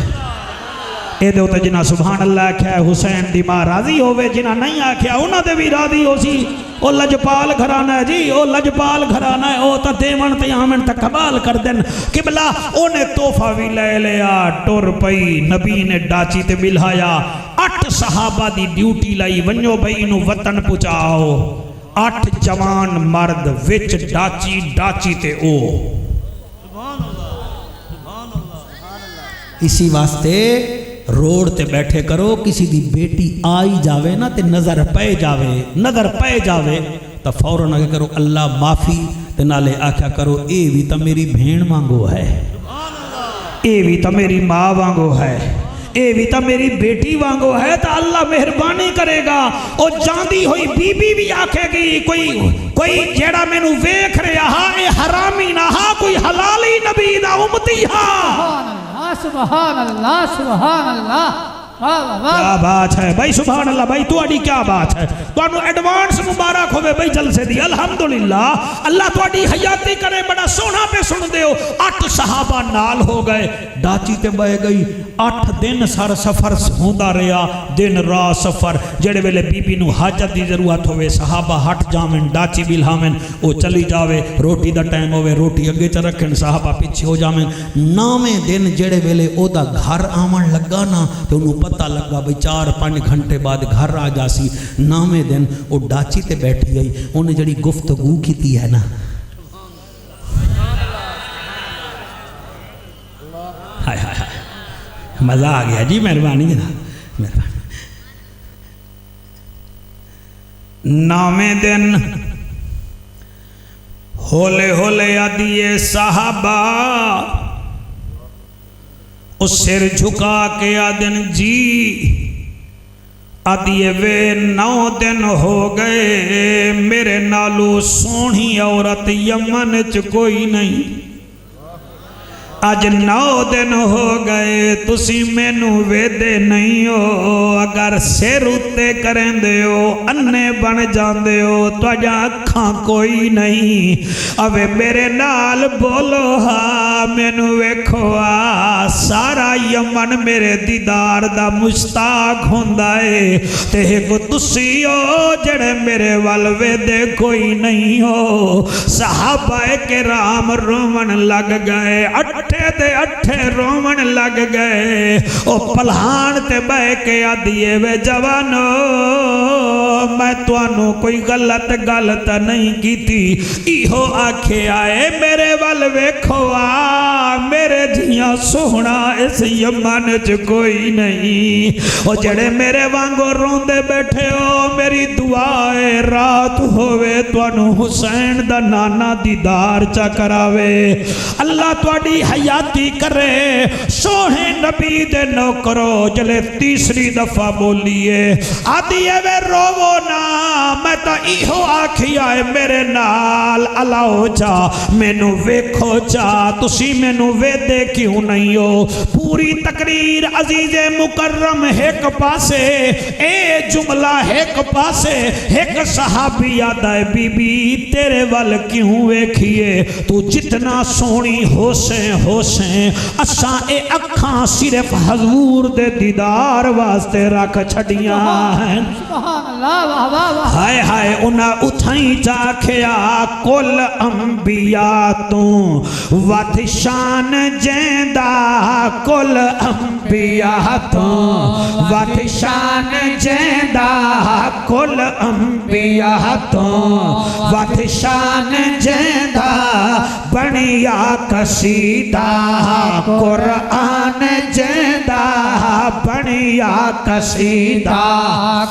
اے دے ہوتے جنہ سبحان اللہ کیا حسین دی ماں راضی ہوئے جنہ نہیں آکھیا انہاں دے بھی راضی ہو سی او لجپال گھرانہ ہے جی او لجپال گھرانہ ہے او تا دیون تے آمن تا کبال کر دن قبلہ اونے تحفہ بھی لے لیا ٹور پئی نبی نے ڈاچی تے بلہایا 8 صحابہ دی ڈیوٹی لائی ونجو بھئی انہوں وطن پچاؤ 8 جوان مرد وچ ڈاچی تے او اسی واسطے روڈ تے بیٹھے کرو کسی دی بیٹی آئی جاوے نا تے نظر پے جاوے تا فوراً آگے کرو اللہ معافی تے نالے آکھا کرو اے بھی تا میری بھین مانگو ہے اے بھی تا میری ماں وانگو ہے اے بھی تا میری بیٹی وانگو ہے تا اللہ مہربانی کرے گا او جاندی ہوئی بی بی بھی آکھے گی کوئی جیڑا میں نو ویکھ رہا ہاں اے حرامی نہ ہاں کوئی حلالی نبی دا امتی ہاں سبحان اللہ سبحان اللہ کیا بات ہے بھائی سبحان اللہ بھائی تو اڈی کیا بات ہے تو انہوں ایڈوانس مبارک ہوئے بھائی جلسے دی الحمدللہ اللہ تو اڈی حیاتی کرے بڑا سونا پہ سن دے ہو 8 صحابہ نال ہو گئے ڈاچی تے بہ گئی 8 دن سر سفر ہوندہ رہا دن راہ سفر جڑے ویلے بی بی نو حاجت دی ضرورت ہوئے صحابہ ہٹ جامن ڈاچی بلہامن او چلی جاوے روٹی دا ٹائم ہوئے روٹی اگے چا رکھن صحابہ پیچھے ہو جامن 9ویں دن جڑے ویلے او دا گھر آمن لگا نا تو انہوں پتہ لگا بھئی 4-5 گھنٹے بعد گھر آ جاسی 9ویں دن او ڈاچی تے بیٹھی گئی انہیں جڑی گفتگو کی تھی ہے نا ہائے ہائے ہائے مزہ آ گیا جی مہربانی جناب مہربانی 9ویں دن ہولے ہولے آدیے صحابہ اس سر جھکا کے آدن جی آدیے وے 9 دن ہو گئے میرے نالو سونی عورت یمن چ کوئی نہیں آج 9 دن ہو گئے تسی مینو ویدے نہیں ہو اگر سر اتے کریں دے ہو انے بن جان دے ہو تو آجا اکھاں کوئی نہیں اوے میرے نال بولو ہاں مینو ویکھو سارا یمن میرے دیدار دا مشتاق ہوندائے تے ایک تسی ہو جڑے میرے وال ویدے کوئی نہیں ہو صحابہ کرام رومن لگ گئے اٹھے رومن لگ گئے او پلہان تے بے کے آدھیے وے جوانو میں توانو کوئی غلط نہیں کی تھی ایہو آکھے آئے میرے وال ویکھو میرے جیاں سونا اس یمن چ کوئی نہیں او جڑے میرے وانگو روندے بیٹھے ہو میری دعائے رات ہوئے توانو حسین دا نانا دیدار چا کراوے اللہ تواڈی حیاتی کرے سوہے نبی دے نوکرو جلے تیسری دفعہ بولیے آدھیے وے روو نا میں تا ایہو آکھی آئے میرے نال علاو چا مینو ویکھو چا تسی مینو ویدے کیوں نہیں ہو پوری تقریر عزیز مکرم ایک پاسے اے جملہ ایک پاسے ایک صحابی آدھائے بی بی تیرے وال کیوں ویکھیے تو جتنا سونی ہوسیں اساں اے اکھاں صرف حضور دے دیدار واسطے رکھ چھڑیاں ہیں سبحان اللہ واہ واہ واہ ہائے ہائے انہاں اتھائیں چاکھیا کل انبیاء تو وات شان جیندہ کل انبیاء تو وات شان جیندہ کل انبیاء تو وات شان جیندہ بنیا قصیدہ قرآن جیندہ بنیا قصیدہ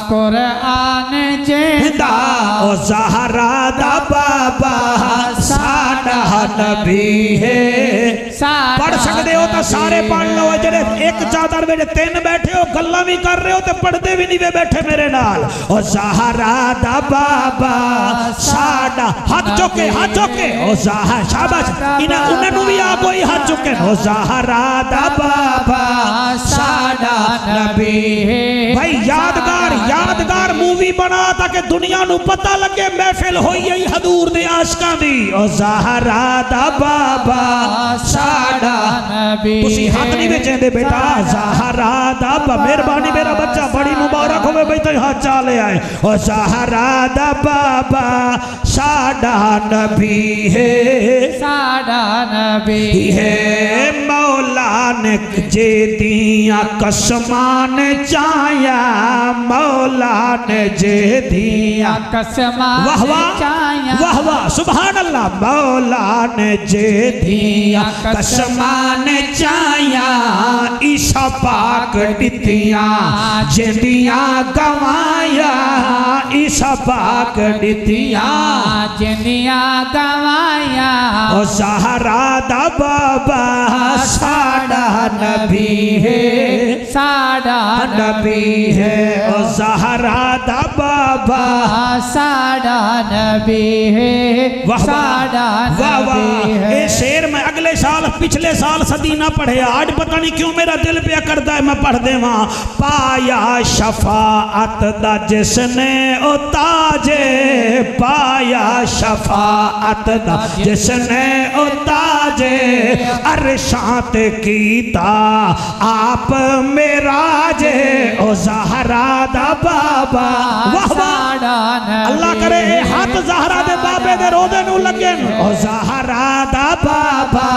قرآن جیندہ او زہرا دا بابا ساڈا نبی ہے پڑھ سکتے ہو تو سارے پڑھ لو جڑے ایک چادر میں 3 بیٹھے ہو گلاں بھی کر رہے ہو تو پڑھتے بھی نہیں بیٹھے میرے نال او زہرا دا بابا ساڈا ہاتھ چوکے او زہرا شاباش انہوں بھی آپ وہی ہاتھ چکے او زہرا دا بابا ساڈا نبی ہے بھائی یادگار مووی بنا تاکہ دنیا نو پتہ لگے محفل ہوئی ہے حضور دے عاشقاں دی او زہرا دا بابا ساڈا نبی تسی ہاتھ نہیں بیچیں دے بیٹا زہرا دا بابا مہربانی میرا بچہ بڑی مبارک ہوئے بھائی تو ہاتھ چالے آئے او زہرا دا بابا ساڈا نبی ہے ساڈا نبی ہے مولا نے جے دیاں قسمان چایا مولا نے جے دیاں قسمان چایا واہ واہ سبحان اللہ مولا نے جے دیاں قسمان چایا عیسیٰ پاک ڈتیاں جندیاں گوایا عیسیٰ پاک ڈتیاں جندیاں گوایا او زہرا دا بابا ساڈا نبی ہے ساڈا نبی ہے او زہرا دا بابا ساڈا نبی ہے ساڈا نبی ہے اے شعر میں اگلے سال پچھلے سال صدی نہ پڑھے آج پتہ نہیں کیوں میرا دل پہ کرتا ہے میں پڑھ دے وہاں پایا شفاعت دا جس نے او تاجے پایا شفاعت دا جس نے او تاجے عرشات کیتا آپ میرا جے او زہرا دا بابا واہ واہ اللہ کرے ہاتھ زہرا دے بابے دے رودے نو لگن او زہرا دا بابا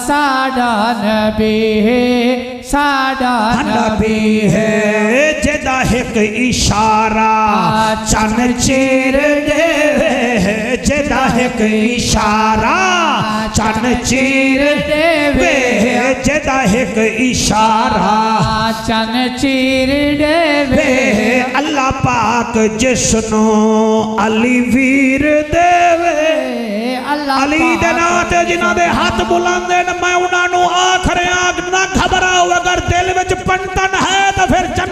ساڈا نبی ہے ساڈا نبی ہے جدا ایک اشارہ چن چیر دے جدا ایک اشارہ چن چیر دے جدا ایک اشارہ چن چیر دے اللہ پاک جسنو علی ویر دے علی دے ناتے جنہ دے ہاتھ بلاندے میں انہوں آخر آگ نہ گھبراؤ اگر دل وچ پنٹن ہے تو پھر جنت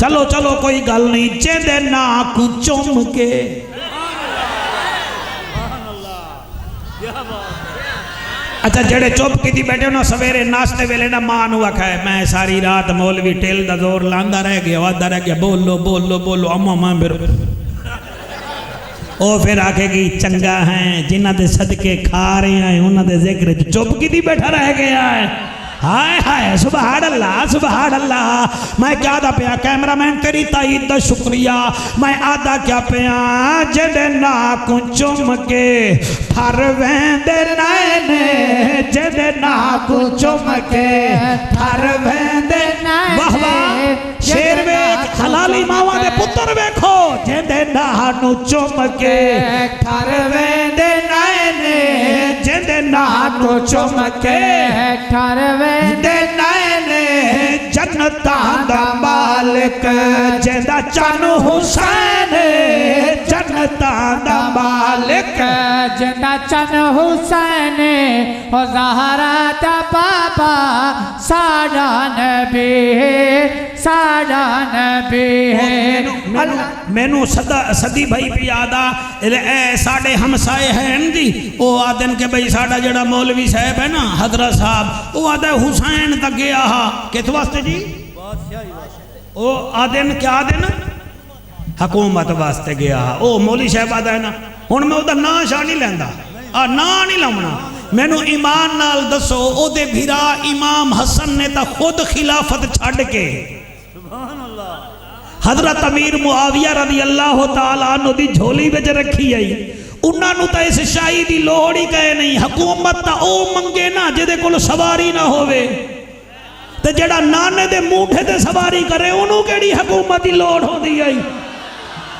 چلو چلو کوئی گل نہیں، جیندے نا کو چوم کے اچھا جڑے چپ کی تھی بیٹھے نا سویرے ناشتے ویلے نا ماں نو آکھائے میں ساری رات مولوی ٹیل دا زور لاندا رہ گیا وعدہ رہ گیا بولو بولو بولو اما ماں برو او پھر آکھے گی چنگا ہیں جنہ دے صدقے کھا رہے ہیں انہ دے ذکر چپ کی تھی بیٹھا رہ گیا ہے ہائے ہائے سبحان اللہ میں کیا دا پیا کیمرہ مین تیری تائید دا شکریہ میں آدھا کیا پیا جدے ناکوں چم کے پھر ویندے نائنے جدے ناکوں چم کے پھر ویندے واہ واہ شیر ویک حلالی ماما دے پتر ویکھو جدے ناکوں چم کے پھر ویندے نائنے جدے ناکوں چم کے پھر ویندے نائنے جنتاں دا مالک جیندہ چن حسین جنتاں دا مالک جیندہ چن حسین او زہرا دا بابا ساڑا نبی میں نو صدی بھائی پی آدھا اے ساڑے ہمسائے ہیں جی او آدھن کے بھئی ساڑا جڑا مولوی صاحب ہے نا حضرت صاحب او آدھا حسین تک گیا ہا کت واسطے جی او آدھن کیا آدھن حکومت واسطے گیا ہا او مولی صاحب آدھا ہے نا ہون میں او دا نا شاہ نہیں لیندہ نا نہیں لونا میں نو ایمان نال دسو او دے بھیرا امام حسن نے تا خود خلافت چھڑ کے حضرت امیر معاویہ رضی اللہ تعالیٰ عنہ دی جھولی بچ رکھی آئی انہاں نو تا اس شاہی دی لوڑی کہے نہیں حکومت تا او منگے نا جدے کل سواری نہ ہوئے تے جڑا نانے دے موٹھے تے سواری کرے انہوں کیڑی حکومت دی لوڑ ہو دی آئی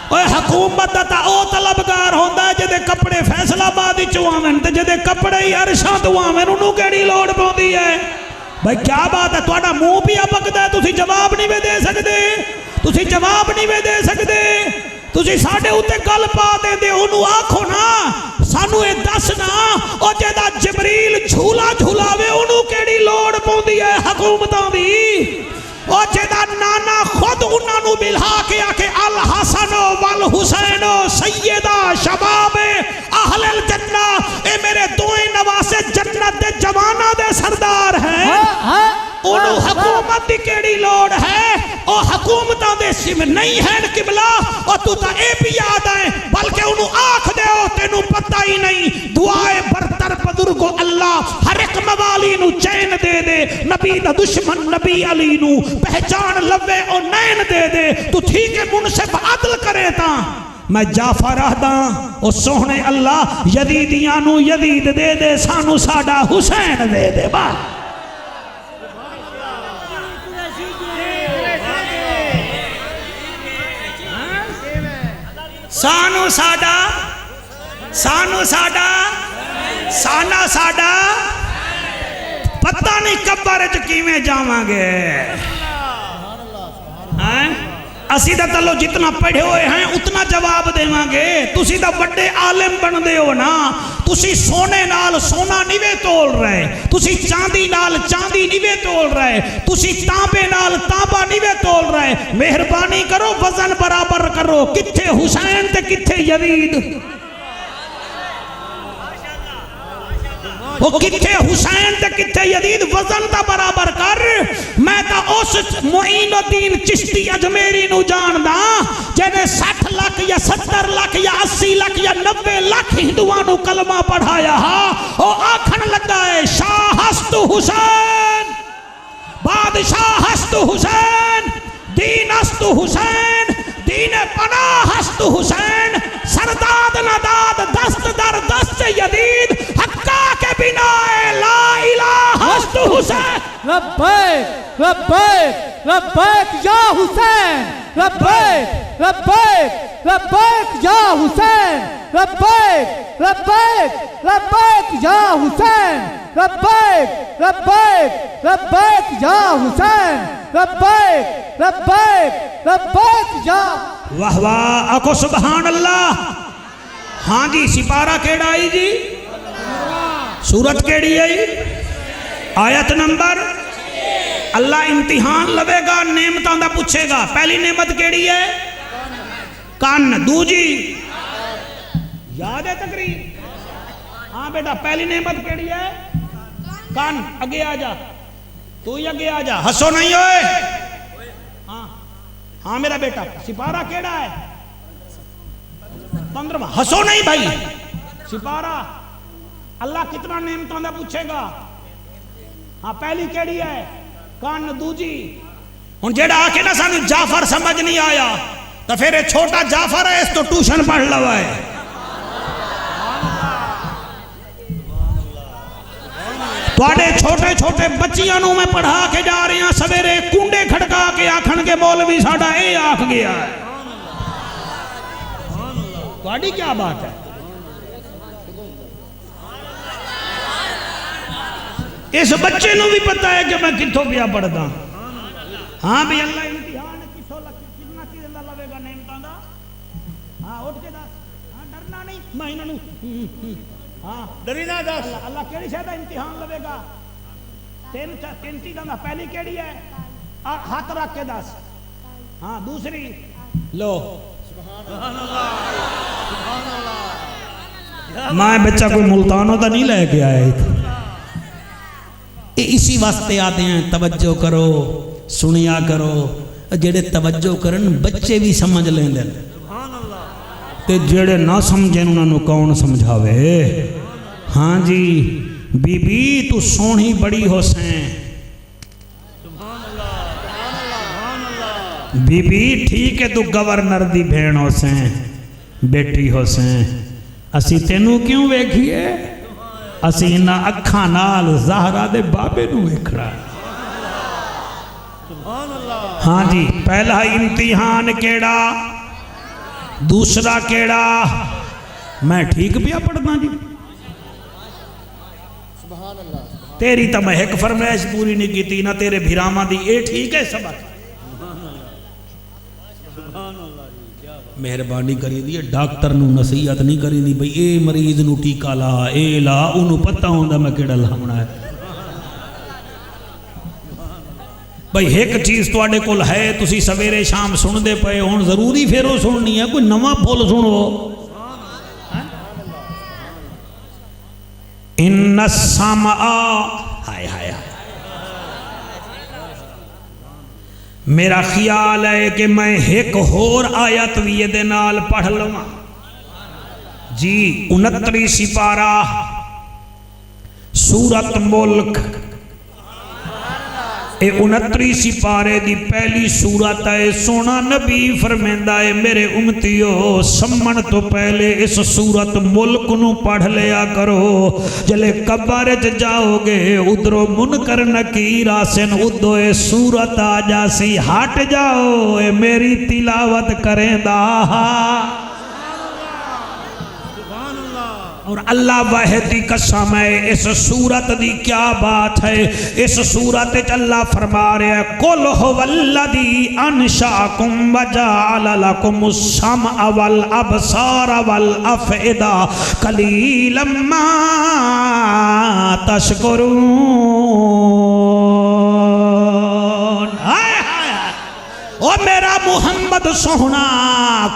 اوہ حکومت تا او طلبگار ہوندہ ہے جدے کپڑے فیصلہ آبادی چوامن تے جدے کپڑے ہی عرشاں دوامن انہوں کیڑی لوڑ پوندی ہے بھائی کیا بات ہے توڑا منہ پیا پکدا ہے تسی جواب نہیں میں دے سکتے تسی جواب نہیں میں دے سکتے تسی ساڑھے ہوتے گل پا دے دے انہوں آکھو نا سانو اے دس نا او جیدہ جبریل جھولا جھولاوے انہوں کیڑی لوڑ پوندی ہے حکومتاں دی او جیدہ نانا خود انہوں نو ملہا کے آکے الحسن والحسین سیدہ شباب اہل الجنہ اے میرے دوئیں نواسے جنت دے جوانہ دے سردار ہیں انہوں حکومت دی کیڑی لوڑ ہے او حکومتاں دے سم نہیں ہے قبلہ او تو تا اے بھی یاد آئیں بلکہ انہوں آنکھ دے ہو تینوں پتہ ہی نہیں دعائے برتر بزرگو اللہ ہر ایک موالی نو چین دے دے نبی دا دشمن نبی علی نو پہچان لوے او نین دے دے تو ٹھیک منصف عدل کرے تا میں جعفر رہدا او سوہنے اللہ یزیدیاں نو یزید دے دے سانو ساڑا حسین دے دے با سانو ساڑا سانا ساڑا پتہ نہیں کبر چکی میں جاواں گے اسی دا تلو جتنا پڑھے ہوئے ہیں اتنا جواب دے مانگے تسی دا بڑے عالم بن دے ہو نا تسی سونے نال سونا نیوے تول رہے تسی چاندی نال چاندی نیوے تول رہے تسی تانبے نال تانبا نیوے تول رہے مہربانی کرو وزن برابر کرو کتھے حسین تے کتھے یزید وہ کتھے حسین تے کتھے یزید وزن تا برابر کر میں تا اس معین الدین چشتی اجمیری نو جان دا جنہیں 60 لاکھ یا 70 لاکھ یا 80 لاکھ یا 90 لاکھ ہندوانو کلمہ پڑھایا ہا او آکھن لگا ہے شاہ ہست حسین بادشاہ ہست حسین دین ہست حسین دین پناہ ہست حسین سرداد نداد دست در دست یزید حقا کے بنا لا الہ ہست حسین لبیک لبیک لبیک یا حسین لبیک لبیک لبیک یا حسین لبیک لبیک لبیک یا حسین لبیک لبیک لبیک یا حسین لبیک لبیک لبیک یا واہ واہ آکو سبحان اللہ ہاں جی سپارہ کیڑا آئی جی سورت کیڑی آئی آیت نمبر اللہ امتحان لوے گا نعمتاں دا پوچھے گا پہلی نعمت کیڑی ہے کان دوجی یاد ہے تقریر ہاں بیٹا پہلی نعمت کیڑی ہے کان اگے آ جا تو ہی اگے آ جا ہسو نہیں ہوئے ہاں میرا بیٹا سپارہ کیڑا ہے 15 ہسو نہیں بھائی سپارہ اللہ کتنا نعمتوں دا پوچھے گا ہاں پہلی کیڑی ہے کان دوجی ہن جیڑا آ کے نہ سانو جعفر سمجھ نہیں آیا تو پھر یہ چھوٹا جعفر ہے اس تو ٹیوشن پڑھ لوا ہے تواڈے چھوٹے چھوٹے بچیاں نو میں پڑھا کے جا رہے ہیں سویرے کنڈے کھڑکا کے آکھن کے مولوی ساڈا اے آکھ گیا ہے تواڈی کیا بات ہے اس بچے نو بھی پتا ہے کہ میں کتھوں پیا پڑھدا ہاں بھی اللہ امتحان کتھوں کتنا چیز اللہ لوے گا نعمتاں دا ہاں اٹھ کے دس ہاں ڈرنا نہیں میں انہاں نو ہاں ڈری نہ دس اللہ کیڑی شے دا امتحان لوے گا تین چیزاں دا پہلی کیڑی ہے ہاتھ رکھ کے دس ہاں دوسری لو سبحان اللہ سبحان اللہ میں بچہ کوئی ملتانوں دا نہیں لے کے آیا اسی واسطے آتے ہیں توجہ کرو سنیا کرو جڑے توجہ کرن بچے بھی سمجھ لیں دیں تے جڑے نہ سمجھیں انہوں نے کون سمجھاوے ہاں جی بی بی تو سونی بڑی حسین بی بی ٹھیک ہے تو گورنر دی بھین حسین بیٹی حسین اسی تینوں کیوں ویکھیے اسی انہا اکھاں نال زہرہ دے بابے نو ویکھڑا ہاں جی پہلا امتحان کیڑا دوسرا کیڑا میں ٹھیک پیا پڑھنا جی تیری تا میں ایک فرمائش پوری نہیں کی تھی نہ تیرے بھیراما دی اے ٹھیک ہے سبق مہربانی کری دی ڈاکٹر نو نصیحت نہیں کری دی بھئی اے مریض نو ٹیکا لا اے لا انہوں پتہ ہوندہ میں کیڑا لامنا ہے بھئی ایک چیز تو آڑے کل ہے تسی سویرے شام سن دے پئے ہون ضروری پھیرو سننی ہے کوئی نواں پھول سنو ان السمع ہائے ہائے میرا خیال ہے کہ میں ایک اور آیت بھی یہ نال پڑھ لوں جی 29 سپارہ سورت ملک اے 29 سپارے دی پہلی سورت ہے سونا نبی فرمیندہ ہے میرے امتیو سمن تو پہلے اس سورت ملک نو پڑھ لیا کرو جلے قبر جاؤ گے ادھرو منکر نکیر آسن ادھو اے سورت آجا سی ہٹ جاؤ اے میری تلاوت کریں دا اور اللہ واحدی قسم ہے اس سورت دی کیا بات ہے اس سورت اللہ فرما رہے ہیں قل هو الذی انشاکم وجعل لکم السمع والابصار والافئدہ قلیلا ما تشکرون او میرا محمد سونا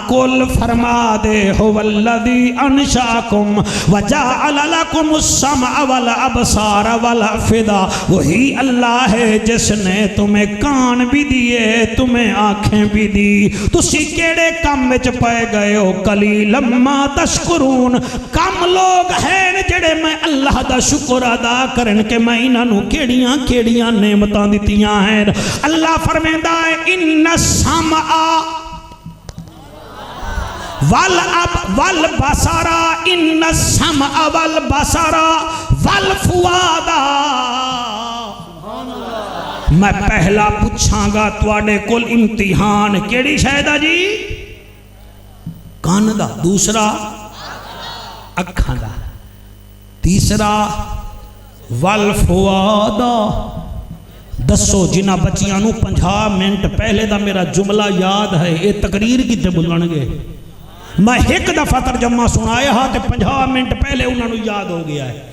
کل فرما دے هو الذی انشاکم وجعل لکم السمع والابصار والافئدہ وہی اللہ ہے جس نے تمہیں کان بھی دیے تمہیں آنکھیں بھی دی تسی کیڑے کم وچ پائے گئے ہو قلیلا ما تشکرون کم لوگ ہیں جڑے میں اللہ دا شکر ادا کرن کہ میں انہاں نو کیڑیاں کیڑیاں نعمتاں دتیاں ہیں اللہ فرمیندا ہے ان السمع والبصر ان السمع والبصر والفؤاد میں پہلا پوچھاں گا تواڈے کول امتحان کیڑی شے دا جی کان دا دوسرا اکھاں دا تیسرا والفؤاد دسو جنہ بچیاں نو 50 منٹ پہلے دا میرا جملہ یاد ہے یہ تقریر کی تے بلن گے میں ایک دفعہ ترجمہ سنایا ہاں تے 50 منٹ پہلے انہوں نے یاد ہو گیا ہے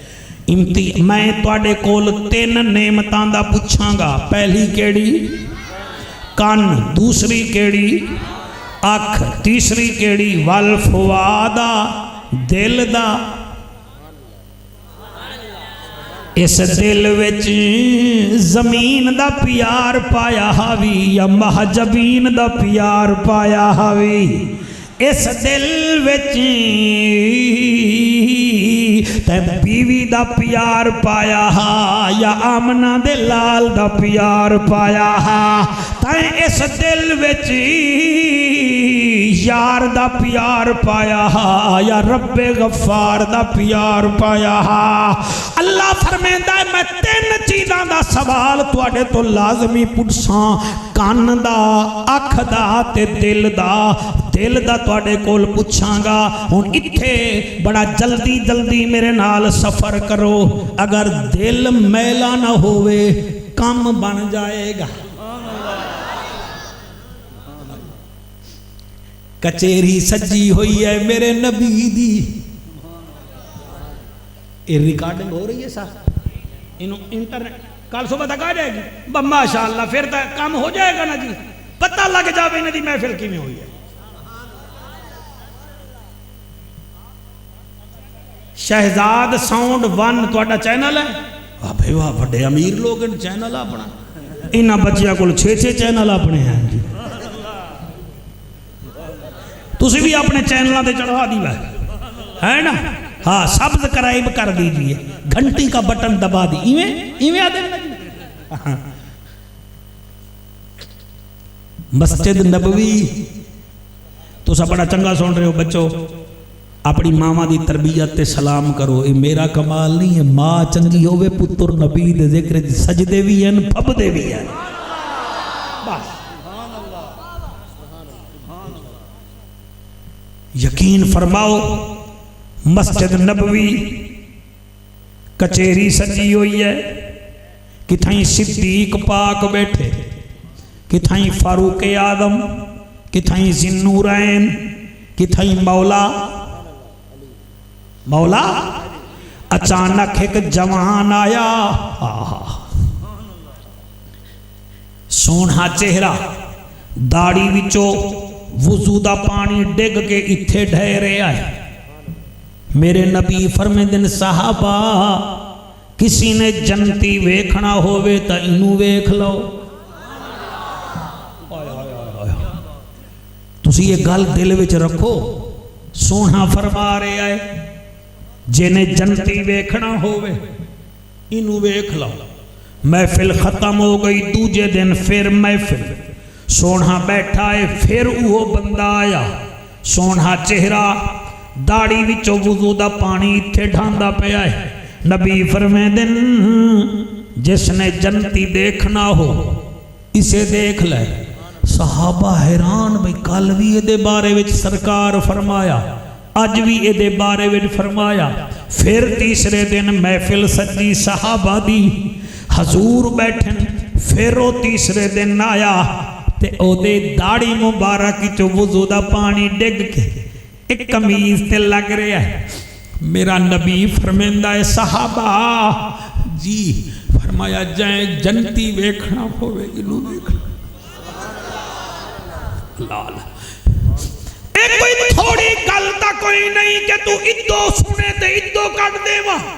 میں تواڈے کول 3 نعمتاں دا پوچھاں گا. پہلی کیڑی؟ کن. دوسری کیڑی؟ اکھ. تیسری کیڑی؟ والفؤادا، دل دا. اس دل وچ زمین دا پیار پایا ہاوی یا مہجبین دا پیار پایا ہاوی؟ اس دل وچ تے بیوی دا پیار پایا ہا یا آمنہ دے لال دا پیار پایا ہا؟ تے اس دل وچ یار دا پیار پایا ہا یا رب غفار دا پیار پایا ہا؟ اللہ فرمیندہ ہے میں 3 چیزاں دا سوال تواڈے تو لازمی پوچھاں، کان دا، اکھ دا تے دل دا. دل دا تواڈے کول پوچھاں گا. ہن اتھے بڑا جلدی جلدی میرے نال سفر کرو. اگر دل میلا نہ ہوئے کم بن جائے گا. کچیری سجی ہوئی ہے میرے نبی دی. یہ ریکارڈنگ ہو رہی ہے صاحب، انہوں انٹرنیٹ کل صبح تک آ جائے گی. ماشاءاللہ پھر تو کام ہو جائے گا نا جی، پتہ لگ جاوے انہوں دی محفل کی میں ہوئی ہے. شہزاد ساؤنڈ 1 تواڈا چینل ہے؟ واہ بھائی واہ، بڑے امیر لوگ ان چینل اپنا. انہاں بچیاں کول 6 چینل اپنے ہیں جی. تسی بھی اپنے چینلوں تے چڑھا دی ہے نا؟ ہاں، سبسکرائب کر دیجئے، گھنٹی کا بٹن دبا دی. ایویں آدھے نا. مسجد نبوی تو سب بڑا چنگا سن رہے ہو بچوں. اپنی ماما دی تربیت تے سلام کرو. یہ میرا کمال نہیں ہے، ماں چنگی ہوئے پتر نبی دے ذکر سجدے بھی ہیں پھبدے بھی ہیں. بس یقین فرماؤ مسجد نبوی کچیری سجی ہوئی ہے. کتھائیں صدیق پاک بیٹھے، کتھائیں فاروق اعظم، کتھائیں ذی-النورین، کتھائیں مولا. اچانک ایک جوان آیا، سونا چہرہ، داڑھی وچو وضو دا پانی ڈگ کے اتھے ڈھیرے آئے. میرے نبی فرمیندن صحابہ کسی نے جنتی ویکھنا ہوئے تا انہوں ویکھ لو. تسی یہ گل دل وچ رکھو. سونا فرما رہے آئے جنہیں جنتی ویکھنا ہوئے انہوں ویکھ لو. محفل ختم ہو گئی. دوجے دن پھر محفل، سونا بیٹھا ہے. پھر وہ بندہ آیا، سونا چہرہ، داڑھی وچوں وضو دا پانی تھے ڈھاندا پیا ہے. نبی فرمیندن جس نے جنتی دیکھنا ہو اسے دیکھ لے. صحابہ حیران، بھئی کل بھی یہ دے بارے وچ سرکار فرمایا، اج بھی یہ دے بارے وچ فرمایا. پھر تیسرے دن محفل سجی صحابہ دی، حضور بیٹھن. پھر وہ تیسرے دن آیا تے او دے داڑھی مبارک چو وضو دا پانی ڈگ کے ایک کمیز تے لگ رہا ہے. میرا نبی فرمیندہ ہے صحابہ جی، فرمایا جائیں جنتی ویکھنا ہوئے انہوں ویکھنا. لال ایک کوئی تھوڑی گلتا کوئی نہیں کہ تو ادو سنے تے ادو کٹ دے وہاں.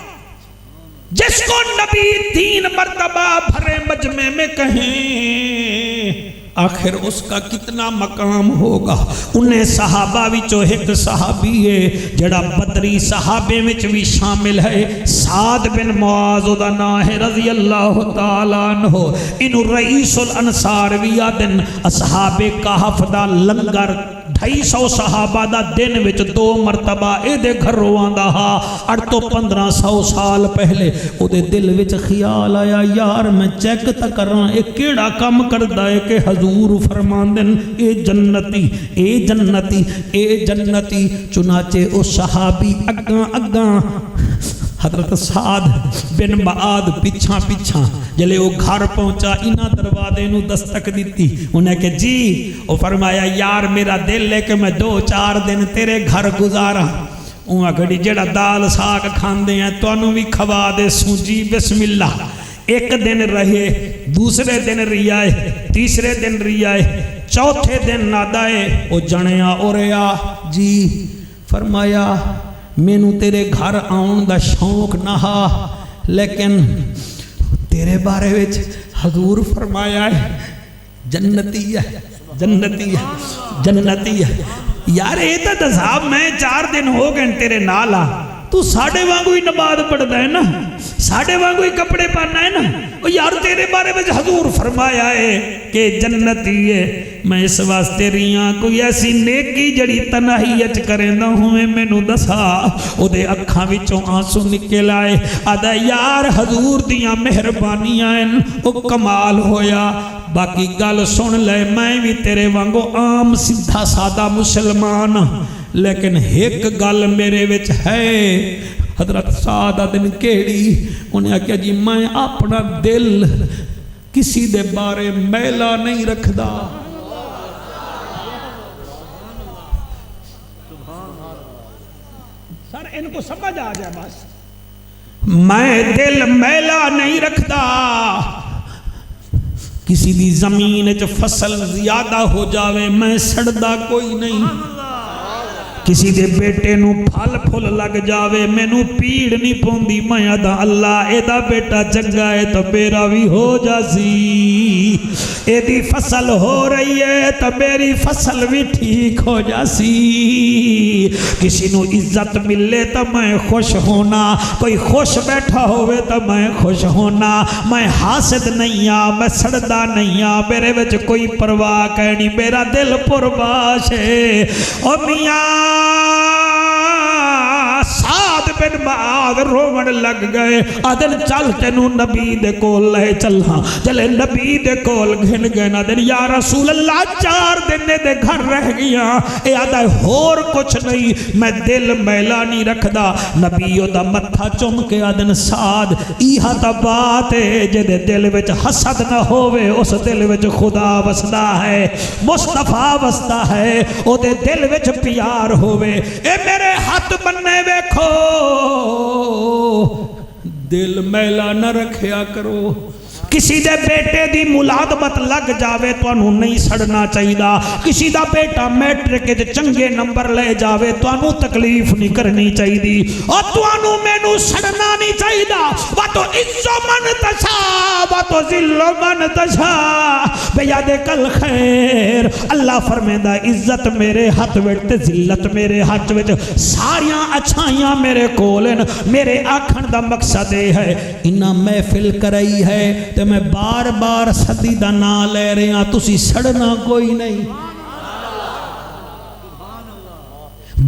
جس کو نبی 3 مرتبہ بھرے مجمع میں کہیں آخر اس کا کتنا مقام ہوگا. انہیں صحابہ وچوں ایک صحابی ہے جڑا بدری صحابے وچ بھی شامل ہے. سعد بن معاذ دا نام ہے رضی اللہ تعالیٰ عنہ. انہوں رئیس الانصار بھی آدن. اصحاب کہف دا لنگر 250 صحابہ دا دن وچ 2 مرتبہ اے دے گھر رواندا ہا. 8 تو 1500 سال پہلے او دے دل وچ خیال آیا یار میں چیک تا کراں اے کیڑا کم کردا ہے کہ حضور فرماندن اے جنتی اے جنتی اے جنتی. چنانچہ او صحابی اگاں حضرت سعد بن معاذ پیچھا جلے وہ گھر پہنچا انہاں دروازے نو دستک دیتی. انہیں کہ جی، وہ فرمایا یار میرا دل ہے کہ میں 2-4 دن تیرے گھر گزارا. اوہ کہڑی جڑا دال ساگ کھاندے ہیں تو انہوں بھی کھوا دے سوجی بسم اللہ. ایک دن رہے، دوسرے دن ریائے، تیسرے دن ریائے، چوتھے دن نادائے. او جنیا اوریا جی فرمایا مینوں تیرے گھر آؤن دا شوق نہ ہا، لیکن تیرے بارے وچ حضور فرمایا ہے جنتی ہے، جنتی ہے، جنتی ہے. یار اے تے دساب میں 4 دن ہو گئے تیرے نالا، تو ساڑھے وانگو ہی نماز پڑھدا ہے نا، ساڑھے وانگو ہی کپڑے پہننا ہے نا. یار تیرے بارے میں حضور فرمایا ہے کہ جنتی ہے. میں اس واسطے ریاں کوئی ایسی نیکی جڑی تنہیت کریں دا ہوئے میں نو دسا. او دے اکھاں وچوں آنسو نکل آئے، آدھا یار حضور دیاں مہربانیاں ہیں، او کمال ہویا. باقی گل سن لے، میں بھی تیرے وانگو عام سدھا سادہ مسلمان، لیکن ایک گل میرے وچ ہے. حضرت سادہ دن کیڑی؟ انہیں کہا جی میں اپنا دل کسی دے بارے میلا نہیں رکھدا. سر ان کو سمجھ آ جائے بس. میں دل میلا نہیں رکھدا. کسی دی زمین جو فصل زیادہ ہو جاوے میں سڑدا کوئی نہیں. کسی دے بیٹے نو پھل پھل لگ جاوے میں نو پیڑ نہیں پوندی. میں آدھا اللہ اے دا بیٹا چنگا ہے تو میرا بھی ہو جاسی. اے دی فصل ہو رہی ہے تو میری فصل بھی ٹھیک ہو جاسی. کسی نو عزت ملے تو میں خوش ہونا، کوئی خوش بیٹھا ہوئے تو میں خوش ہونا. میں حاسد نہیں ہاں، میں سڑدا نہیں ہاں، میرے وچ کوئی پرواہ کہنی، میرا دل پرباش ہے. او میاں سعد بن معاذ رومن لگ گئے. آدھن چل تینو نبی دے کول لے چلنا. چلے نبی دے کول گھن گئے. آدھن یا رسول اللہ 4 دن دے گھر رہ گیا. اے آدھا ہور کچھ نہیں، میں دل میلا نہیں رکھدا. نبیو دا متھا چم کے آدھن سعد ایہا تا بات ہے جدے دل وچ حسد نہ ہوئے اس دل وچ خدا وسدا ہے، مصطفیٰ وسدا ہے. او دے دل وچ پیار ہوئے. اے میرے ہاتھ بننے ویکھو، دل میلا نہ رکھیا کرو. کسی دے بیٹے دی ملازمت لگ جاوے تو انہوں نہیں سڑنا چاہیدا. کسی دا بیٹا میٹرک دے چنگے نمبر لے جاوے تو انہوں تکلیف نہیں کرنی چاہیدی. اور تو انہوں میں نو سڑنا نہیں چاہیدا. وہ تو عزو من تشا، وہ تو ذلو من تشا. بیاد کل خیر اللہ فرمیدہ عزت میرے ہاتھ ویٹ، ذلت میرے ہاتھ ویٹ. ساریاں اچھائیاں میرے کولن. میرے آکھن دا مقصد ہے انہاں محفل کرائی ہے تو میں بار بار صدی دا نا لے رہے ہیں، تسی سڑنا کوئی نہیں.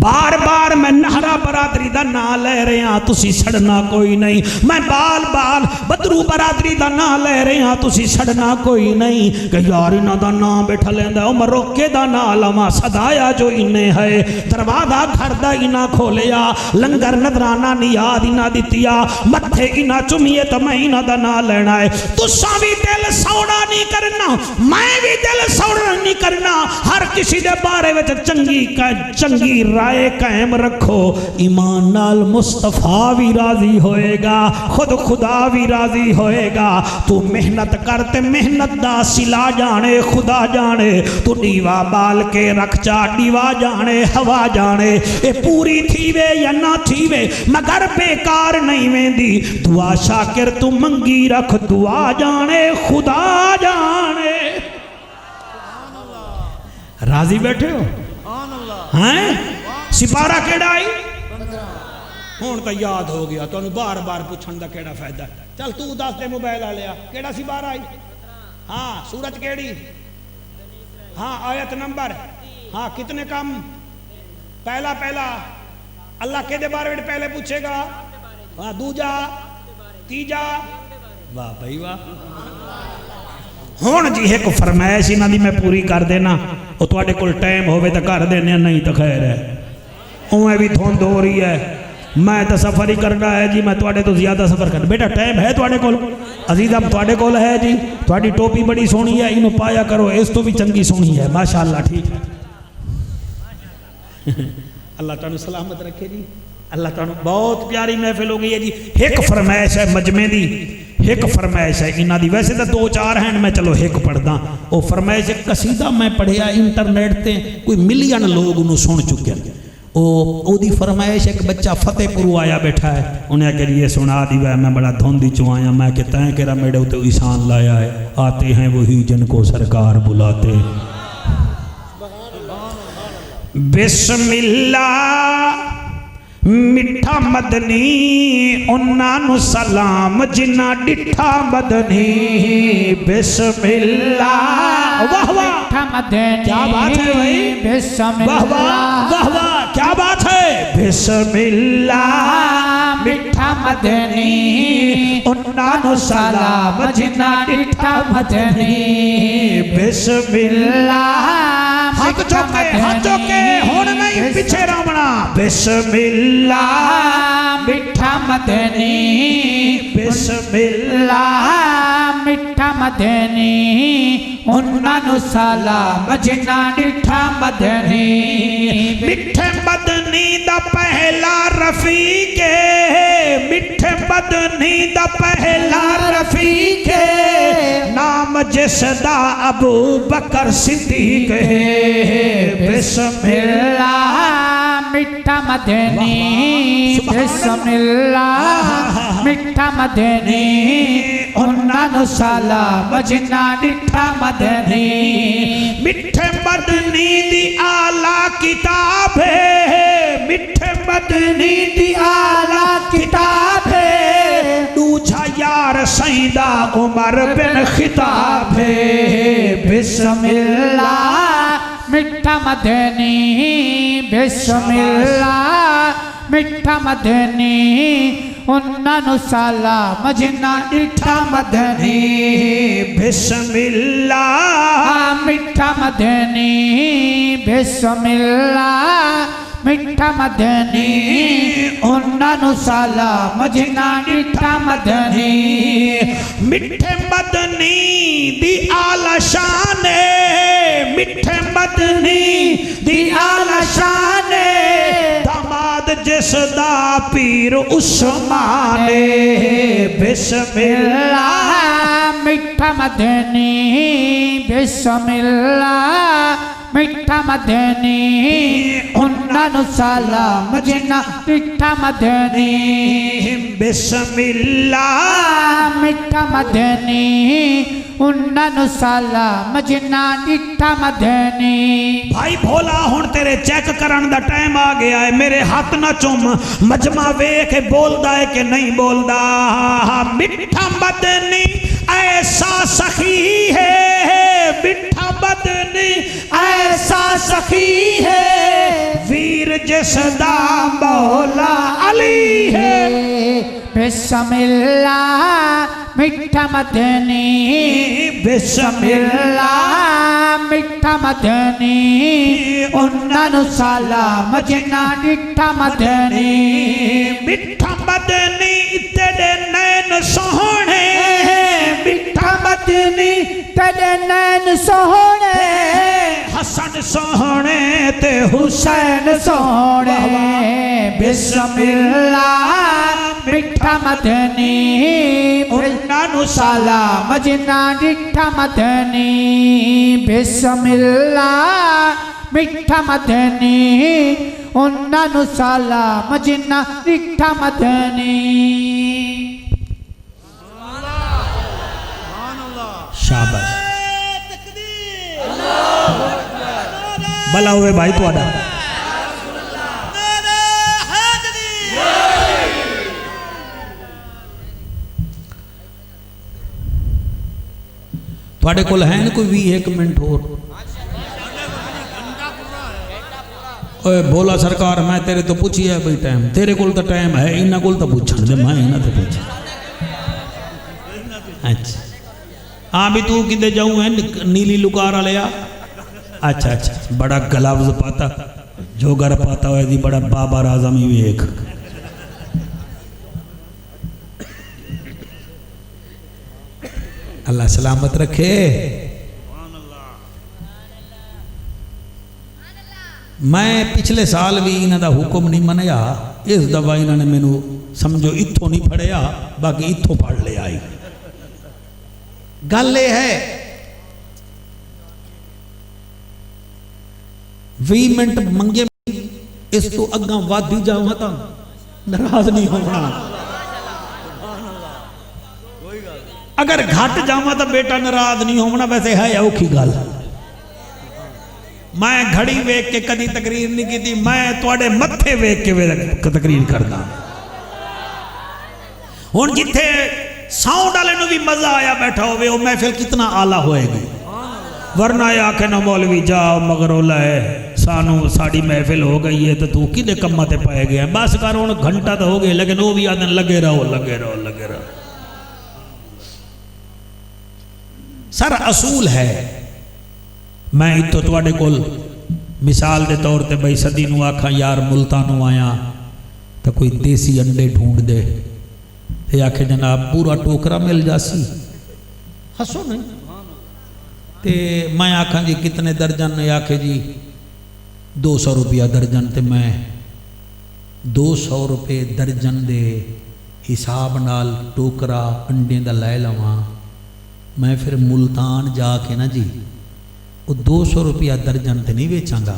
بار بار میں نہرہ برادری دا نا لے رہے ہیں، تسی سڑنا کوئی نہیں. میں بال بال بدرو برادری دا نا لے رہے ہیں، تسی سڑنا کوئی نہیں. کہ یار انہاں دا نا بیٹھا لیندہ او مروکے دا نا لما صدایا جو انہیں ہے. دروازہ گھر دا انہاں کھولیا، لنگر نظرانہ نیاد انہاں دیتیا، متھے انہاں چمیے تو میں انہاں دا نا لینا ہے. تساں بھی دل سوڑا نہیں کرنا، میں بھی دل سوڑا نہیں کرنا. ہر کسی دے بارے وچ چنگی رائے قائم رکھو. ایمان نال مصطفیٰ بھی راضی ہوئے گا، خود خدا بھی راضی ہوئے گا. تو محنت کرتے محنت دا سلا جانے خدا جانے. تو ڈیوا بال کے رکھ چا ڈیوا جانے ہوا جانے. اے پوری تھیوے یا نہ تھیوے مگر بیکار نہیں ویندی. دعا شاکر تو منگی رکھ، دعا جانے خدا جانے. راضی بیٹھے ہو؟ ہیں سپارہ کیڑا آئی؟ ہون تا یاد ہو گیا تو انہوں بار بار پوچھن دا کیڑا فائدہ. چل تو دس دے موبائل آ لیا. کیڑا سپارہ آئی؟ ہاں سورج کیڑی؟ ہاں آیت نمبر؟ ہاں کتنے کم؟ پہلا اللہ کے دے بارے میں پہلے پوچھے گا. ہاں دوجا تیجا. واہ بھائی واہ. ہون جی ہے کو فرمائش انہاں دی میں پوری کر دینا. وہ تواڈے کول ٹائم ہوئے تو کر دینے، نہیں تو خیر ہے. اوہ بھی دھوند ہو رہی ہے، میں تو سفر ہی کرنا ہے جی. میں تواڈے تو زیادہ سفر کرنا. بیٹا ٹائم ہے تواڈے کول؟ عزیزم تواڈے کول ہے جی. تواڈی ٹوپی بڑی سونی ہے، انہوں پایا کرو. اس تو بھی چنگی سونی ہے ماشاءاللہ. ٹھیک ہے. اللہ تعالیٰ سلامت رکھے جی. اللہ تعالیٰ بہت پیاری محفل ہو گئی ہے جی. ایک فرمائش ہے مجمع دی, ایک فرمائش ہے انہاں دی, ویسے تو 2-4 ہیں میں چلو ایک پڑھدا. وہ فرمائش ایک قصیدہ میں پڑھیا انٹرنیٹ تے, کوئی ملین لوگ انہوں سن چکے ہیں. او دی فرمائش ایک بچہ فتح پورو آیا بیٹھا ہے, انہیں کہ یہ سنا دی ہے, میں بڑا دھوندی چو آیا, میں کہتا ہے کہ میرے ہوتے ایسان لایا ہے, آتے ہیں وہی جن کو سرکار بلاتے. بسم اللہ میٹھا مدنی انہاں نو سلام جنہ ڈٹھا مدنی. بسم اللہ واہ واہ میٹھا مدنی, کیا بات ہے بھائی, بسم واہ واہ واہ واہ کیا بات ہے. بسم اللہ میٹھا مدنی انہاں نو سلام جنہ ڈٹھا مدنی. بسم اللہ ہاتھ چوکے ہون نہیں پیچھے رامنا. بسم اللہ میٹھا مدنی, بسم اللہ میٹھا مدنی انہاں نو سلام جنہ ڈٹھا مدنی. میٹھے مدنی دا پہلا رفیق ہے, میٹھے مدنی دا پہلا رفیق ہے, نام جس دا ابو بکر صدیق ہے. بسم اللہ میٹھا مدنی, بسم اللہ میٹھا مدنی انہاں نو سلام جنہ ڈٹھا مدنی. میٹھے مدنی دی آلہ کتاب ہے, میٹھے مدنی دی آلہ کتاب ہے, دوجھا یار سیدہ عمر بن خطاب ہے. بسم اللہ میٹھا مدنی, بسم اللہ میٹھا مدنی انہاں نو سلام جنہ ڈٹھا مدنی. بسم اللہ میٹھا مدنی, بسم اللہ میٹھا مدنی انہاں نو سلام جنہ ڈٹھا مدنی. میٹھے مدنی دی آلہ شان ہے, میٹھے مدنی دی آلہ شان ہے, داماد جس دا پیر عثمان ہے. بسم اللہ میٹھا مدنی, بسم اللہ میٹھا مدنی انہاں نو سلام جنہ ڈٹھا مدنی. بسم اللہ میٹھا مدنی انہاں نو سلام جنہ ڈٹھا مدنی. بھائی بھولا ہون تیرے چیک کرن دا ٹائم آ گیا ہے, میرے ہاتھ نہ چوم, مجمع ویکھ بولدا ہے کہ نہیں بولدا. میٹھا مدنی ایسا سخی ہے, میٹھا مدنی ایسا سخی ہے, ویر جس دا مولا علی ہے. بسم اللہ میٹھا مدنی, بسم اللہ میٹھا مدنی انہاں نو سلام جنہ ڈٹھا مدنی. میٹھا مدنی تیرے نین سوہنے, میٹھا مدنی تیرے نین سوہنے, حسن سوہنے تے حسین سوہنے. بسم اللہ میٹھا مدنی انہاں نو سلام جنہ ڈٹھا مدنی. بسم اللہ میٹھا مدنی انہاں نو سلام جنہ ڈٹھا مدنی. شاباش بھلا ہوئے بھائی تو آڈا. تھوڑے کول ہیں کوئی 21 منٹ اور؟ اوے بولا سرکار میں تیرے تو پوچھی ہے بھئی ٹائم, تیرے کول تو ٹائم ہے, انہاں کول تو پوچھن دے, میں انہاں تو پوچھن. اچھا ہاں بھی تو کدے جاؤں ہے نیلی لکارہ لیا. اچھا اچھا بڑا گلابز پاتا, جو گر پاتا ہوئے دی بڑا بابا رازمی بھی ایک. اللہ سلامت رکھے. میں پچھلے سال بھی انہاں دا حکم نہیں منیا, اس دفعہ انہوں نے مینوں سمجھو اتھوں نہیں پھڑیا باقی اتھوں پھڑ لے آئی گل یہ ہے 20 منٹ منگے اس تو اگاں وادی جاواں تا ناراض نہیں ہونا اگر گھٹ جاواں تا بیٹا ناراض نہیں ہونا ویسے ہے اوکھی گل میں گھڑی ویک کے کدی تقریر نہیں کی تھی میں تواڈے متھے ویک کے تقریر کردا ہن جتھے ساؤنڈ والے نو بھی مزہ آیا بیٹھا ہوئے وہ محفل کتنا اعلیٰ ہوئے گی ورنہ یہ آکھے نہ مولوی جاؤ مگر اولا ہے سانو ساڑی محفل ہو گئی ہے تو کدے کمہ تے پائے گئے ہیں بس کر ہن گھنٹہ تو ہو گئے لیکن وہ بھی آدھن لگے رہو سر اصول ہے میں اتو تواڈے کول مثال دے طور تے بھائی صدی نو آکھا یار ملتانو آیا تو کوئی دیسی انڈے ڈھونڈ دے یہ آکھے جناب پورا ٹوکرا مل جاسی ہسو نہیں تے میں آکھا جی کتنے درجن یہ آکھے جی 200 روپیہ درجن تے میں 200 روپے درجن دے حساب نال ٹوکرا انڈے دا لے لواں میں پھر ملتان جا کے نا جی وہ 200 روپیہ درجن تے نہیں بیچاں گا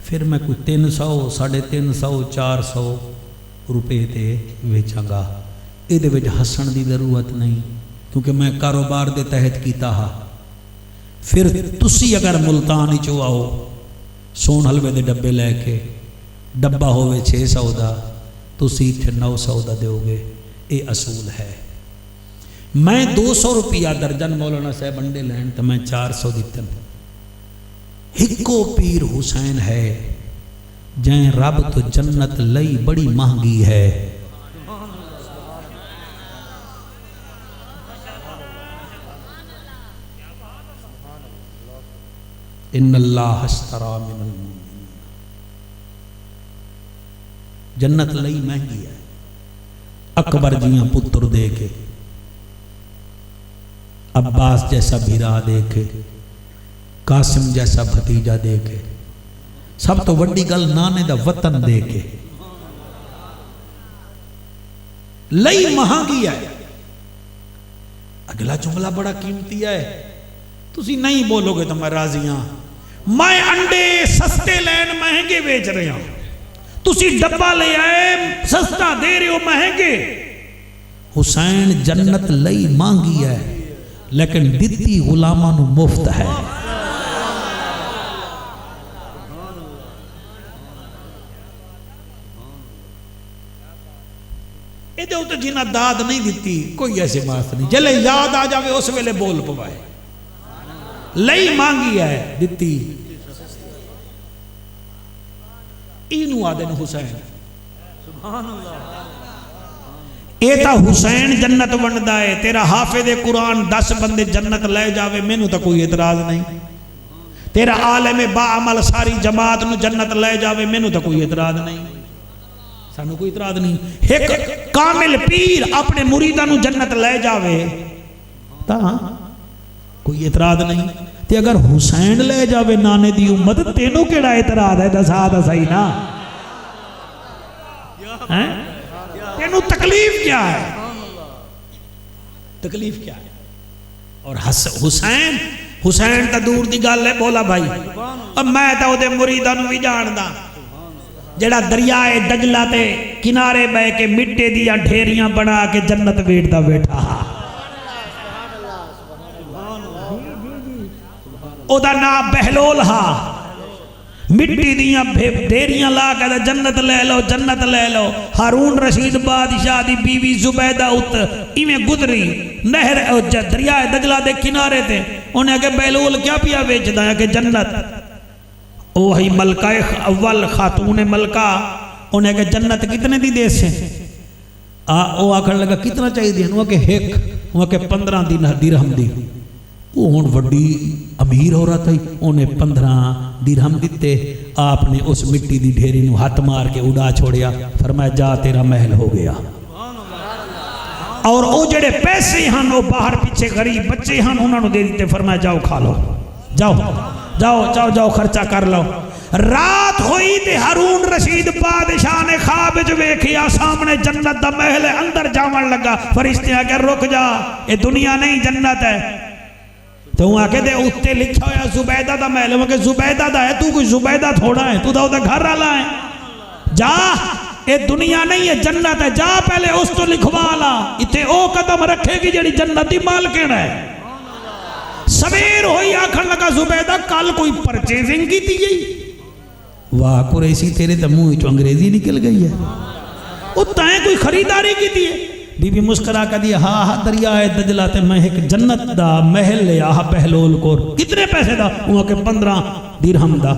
پھر میں کوئی 300 350 400 روپے تے بیچاں گا یہ دے وچ ہسن دی ضرورت نہیں کیونکہ میں کاروبار دے تحت کیتا ہا پھر تسی اگر ملتان ہی چو آؤ سون حلوے دے ڈبے لے کے ڈبہ ہوئے 600 دا تسی اتھے 900 دا دیو گے یہ اصول ہے میں 200 روپیہ درجن مولانا صاحب انڈے لین تو میں 400 دیتن ہکو پیر حسین ہے جائیں رب تو جنت لئی بڑی مہنگی ہے ان اللہ اشترى من المؤمنین جنت لئی مہنگی ہے اکبر جیاں پتر دے کے عباس جیسا بھیرا دے کے قاسم جیسا بھتیجا دے کے سب تو وڈی گل نانے دا وطن دے کے لئی مہانگی ہے اگلا جملہ بڑا قیمتی ہے تسی نہیں بولو گے تو میں راضی ہاں میں انڈے سستے لین مہنگے بیچ رہے ہوں تسی ڈبہ لے آئے سستا دے رہے ہو مہنگے حسین جنت لئی مانگی ہے لیکن دیتی غلامان مفت ہے یہ دے تو جنہ داد نہیں دیتی کوئی ایسے بات نہیں جلے یاد آ جاوے اس ویلے بول پوائے لئی مانگی ہے دیتی اینو آدن حسین سبحان اللہ ایتا حسین جنت ونڈا ہے تیرا حافظ قرآن 10 بندے جنت لے جاوے میں نو تا کوئی اعتراض نہیں تیرا عالم با عمل ساری جماعت نو جنت لے جاوے میں نو تا کوئی اعتراض نہیں سانو کوئی اعتراض نہیں ایک کامل پیر اپنے مریدہ نو جنت لے جاوے تا کوئی اعتراض نہیں تے اگر حسین لے جاوے نانے دی امت تینوں کیڑا اعتراض ہے دسا صحیح نا تینوں تکلیف کیا ہے تکلیف کیا ہے اور حسین تا دور دی گل ہے بولا بھائی اب میں تا او دے مریدہ نو بھی جاندا جڑا دریائے دجلہ تے کنارے بے کے مٹے دیا ڈھیریاں بنا کے جنت بیٹھتا بیٹھا او دا نا بہلول ہا مٹی دیاں ڈھیریاں لا کے جنت لے لو ہارون رشید بادشاہ دی بیوی زبیدہ ات ایویں گزری نہر دریائے دجلہ دے کنارے تے انہیں کہ بہلول کیا پیا بیچدا ہے کہ جنت وہی ملکہ اول خاتون ملکہ انہیں کہ جنت کتنے دی دے سے وہ آکھر لگا کتنا چاہیے دی انہوں کہ ایک وہ کہ 15 درہم دی وہ ہون وڈی امیر ہو رہا تھا انہیں 15 درہم دیتے آپ نے اس مٹی دی ڈھیری نو ہاتھ مار کے اڑا چھوڑیا فرمایا جا تیرا محل ہو گیا اور او جڑے پیسے ہن وہ باہر پیچھے غریب بچے ہن انہوں نے دے دیتے فرمایا جاؤ کھا لو جاؤ خرچہ کر لو رات ہوئی تے ہارون رشید بادشاہ نے خواب وچ ویکھیا سامنے جنت دا محل ہے، اندر جاون لگا، فرشتے آ کے رک جا، یہ دنیا نہیں جنت ہے۔ تو وہ آکے دے اُتے لکھا ہویا زبیدہ دا محل، وہ کہ زبیدہ دا ہے، تو کوئی زبیدہ تھوڑا ہے، تو دا گھر والا ہے، جا یہ دنیا نہیں ہے جنت ہے، جا پہلے اس تو لکھوا لا، اتے او قدم رکھے گی جڑی جنتی مالکن ہے۔ سویر ہوئی آکھن لگا زبیدہ کل کوئی پرچیزنگ کی تھی گئی، واہ قریشی تیرے تو منہ وچوں انگریزی نکل گئی ہے، او تائیں کوئی خریداری کی تھی ہے؟ بی بی مسکرا کر دیا، ہاں دریائے دجلہ تے میں ایک جنت دا محل لے آہا بہلول کو، کتنے پیسے دا؟ وہاں کے 15 درہم دا،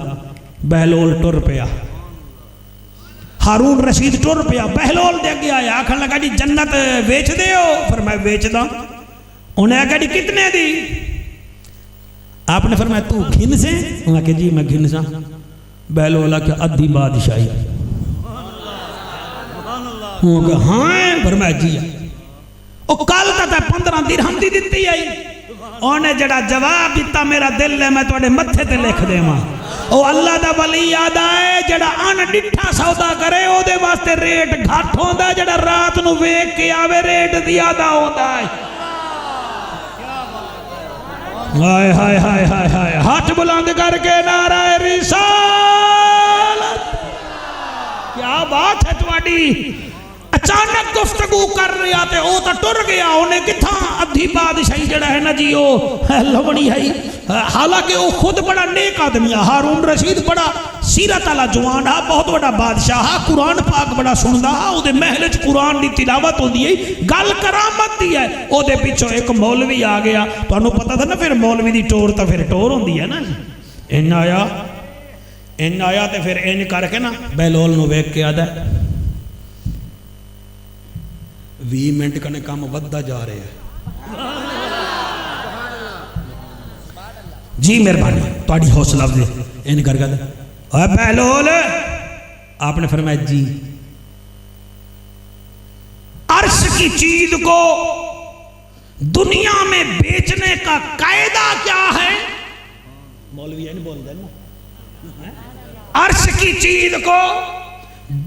بہلول ٹر پیا، ہارون رشید ٹر پیا، بہلول دے گیا ہے، آکھن لگا جی جنت ویچ دے ہو؟ فرمایا ویچ دا، انہیں کہا جی کتنے دی؟ آپ نے فرمایا تو گھن سے؟ انہیں کہا جی میں گھن سا، بہلولا کہ ادھی بادشاہی، وہ کہا ہاں، فرمایا جی او کل تا 15 درہم دی دیتی آئی، انہیں جڑا جواب دیتا میرا دل ہے میں توڑے متھے تے لکھ دے ماں، او اللہ دا ولی یاد آئے جڑا ان ڈٹھا سودا کرے او دے واسطے ریٹ گھٹ ہوندا، جڑا رات نو ویک کے آوے ریٹ زیادہ ہوتا ہے۔ ہائے ہائے ہائے ہائے ہائے، ہاتھ بلند کر کے نعرہ رسالت، کیا بات ہے تواڈی؟ اچانک گفتگو کر رہا تے او تا ٹر گیا، انہیں کتھاں ادھی بادشاہی جڑا ہے نا جی او لونی ہے، حالانکہ او خود بڑا نیک آدمی ہے، ہارون رشید بڑا سیرت والا جوان ہے، بہت بڑا بادشاہ ہے، قرآن پاک بڑا سندا ہے، او دے محل وچ قرآن دی تلاوت ہوندی ہے، گل کرامت دی ہے، او دے پیچھے ایک مولوی آ گیا، تانوں پتہ تھا نا پھر مولوی دی ٹور تا پھر ٹور ہوندی ہے نا، ان آیا تے پھر ان کر کے نا بہلول نو ویکھ کے آدا 20 منٹ کنے کام ودھدا جا رہے ہیں، جی مہربانی تہاڈی حوصلہ افزائی، ان کر کے اے بہلول، آپ نے فرمایا جی عرش کی چیز کو دنیا میں بیچنے کا قاعدہ کیا ہے؟ مولوی نہیں بول دے نا، عرش کی چیز کو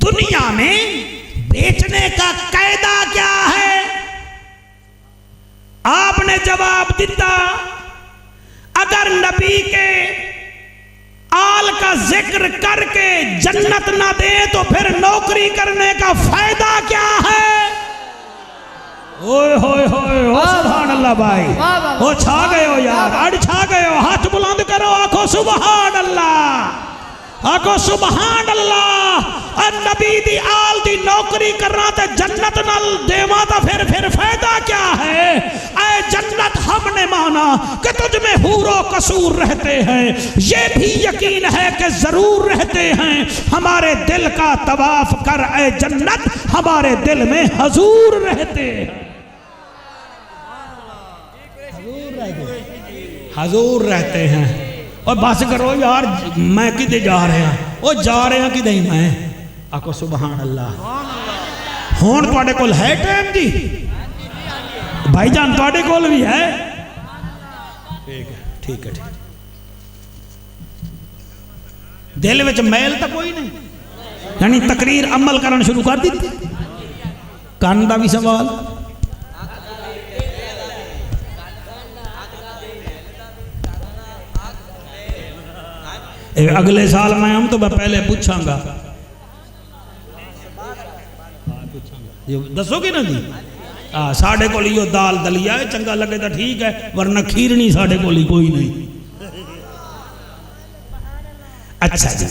دنیا میں بیچنے کا قاعدہ کیا ہے؟ آپ نے جواب دیتا اگر نبی کے آل کا ذکر کر کے جنت نہ دے تو پھر نوکری کرنے کا فائدہ کیا ہے؟ اوئے ہوئے ہوئے، سبحان اللہ بھائی، وہ چھا گئے ہو یار، اڑ چھا گئے ہو، ہاتھ بلند کرو، آکھو سبحان اللہ، آکھو سبحان اللہ، اور نبی دی آل دی نوکری کرنا تے جنت نال دیواں تا پھر فائدہ کیا ہے؟ اے جنت ہم نے مانا کہ تجھ میں حور و قصور رہتے ہیں، یہ بھی یقین ہے کہ ضرور رہتے ہیں، ہمارے دل کا طواف کر اے جنت، ہمارے دل میں حضور رہتے ہیں، حضور رہتے ہیں۔ اور بس کرو یار، میں کدے جا رہے ہیں؟ وہ جا رہے ہیں کدے ہی میں، آکھو سبحان اللہ۔ ہون تواڈے کول ہے ٹائم جی بھائی جان، تواڈے کول بھی ہے؟ ٹھیک ہے، دل وچ میل تا کوئی نہیں، یعنی تقریر عمل کرن شروع کر دیتی، کان دا بھی سوال، اگلے سال میں ہم تو میں پہلے پوچھاں گا، دسو گے نا جی، ساڑھے کو لیو دال دلیا ہے، چنگا لگے تا ٹھیک ہے، ورنہ کھیرنی ساڑھے کو لی کوئی نہیں۔ اچھا جی،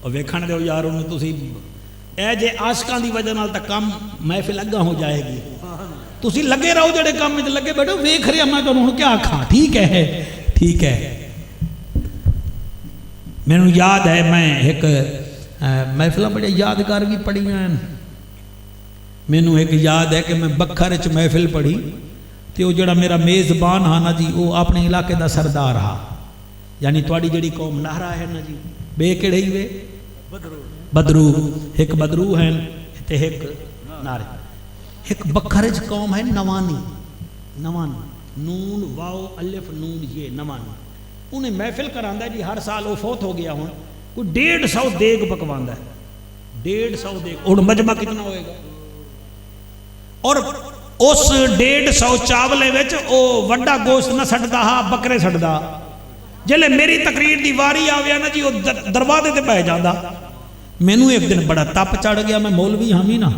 اور ویکھن دے یار انہوں تسی اے جے عاشقاں دی وجہ نال تا کم محفل اگا ہو جائے گی، تسی لگے رہو جڑے کام میں لگے بیٹھو، ویکھ رہے میں تو کیا کھا، ٹھیک ہے۔ میں نے یاد ہے میں ایک محفلہ بڑے یادگار بھی پڑھی ہیں، میں نے ایک یاد ہے کہ میں بکھر چ محفل پڑھی تے وہ جڑا میرا میزبان ہاں نا جی، وہ اپنے علاقے دا سردار ہا، یعنی تواڈی جڑی قوم نہرا ہے نا جی، بے کیڑے ہی وے بدرو، ایک بدرو ہیں تے ایک نارے، ایک بکھرج قوم ہے نوانی، نون واؤ الف نون یہ نواں انہیں محفل کراندہ جی ہر سال وہ فوت ہو گیا ہوں کوئی 150 دیگ پکواندہ ہے 150 دیگ اور مجمع کتنا ہوئے گا اور اس 150 چاولے وچ او وڈا گوشت نہ سٹدا ہا بکرے سٹدا جلے میری تقریر دی واری آویا نا جی وہ دروازے تے بہ جاندا مینوں ایک دن بڑا تپ چڑھ گیا میں مولوی ہم ہی نا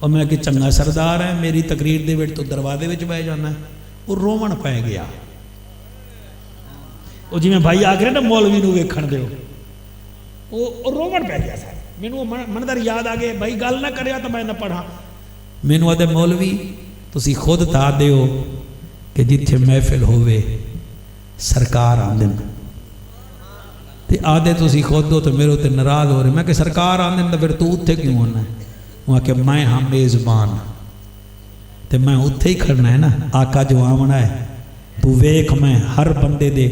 اور میں کہ چنگا سردار ہے میری تقریر دے وچ تو دروازے وچ بہ جانا ہے وہ رومن پہ گیا وہ جی میں بھائی آ کے نا مولوی نو ویکھن دیو وہ رومن پہ گیا سارا مینوں منظر یاد آ گئے بھائی گل نہ کریا تو میں نہ پڑھا مینوں آدھے مولوی تسی خود تا دیو کہ جتھے محفل ہوئے سرکار آندن تے آدھے تسی خود دو تو میرے تے ناراض ہو رہے میں کہ سرکار آندن تو پھر تو اتھے کیوں ہونا ہے وہاں کہ میں ہاں میزبان تے میں اتھے ہی کھڑنا ہے نا آقا جو آمنا ہے تو ویکھ میں ہر بندے دے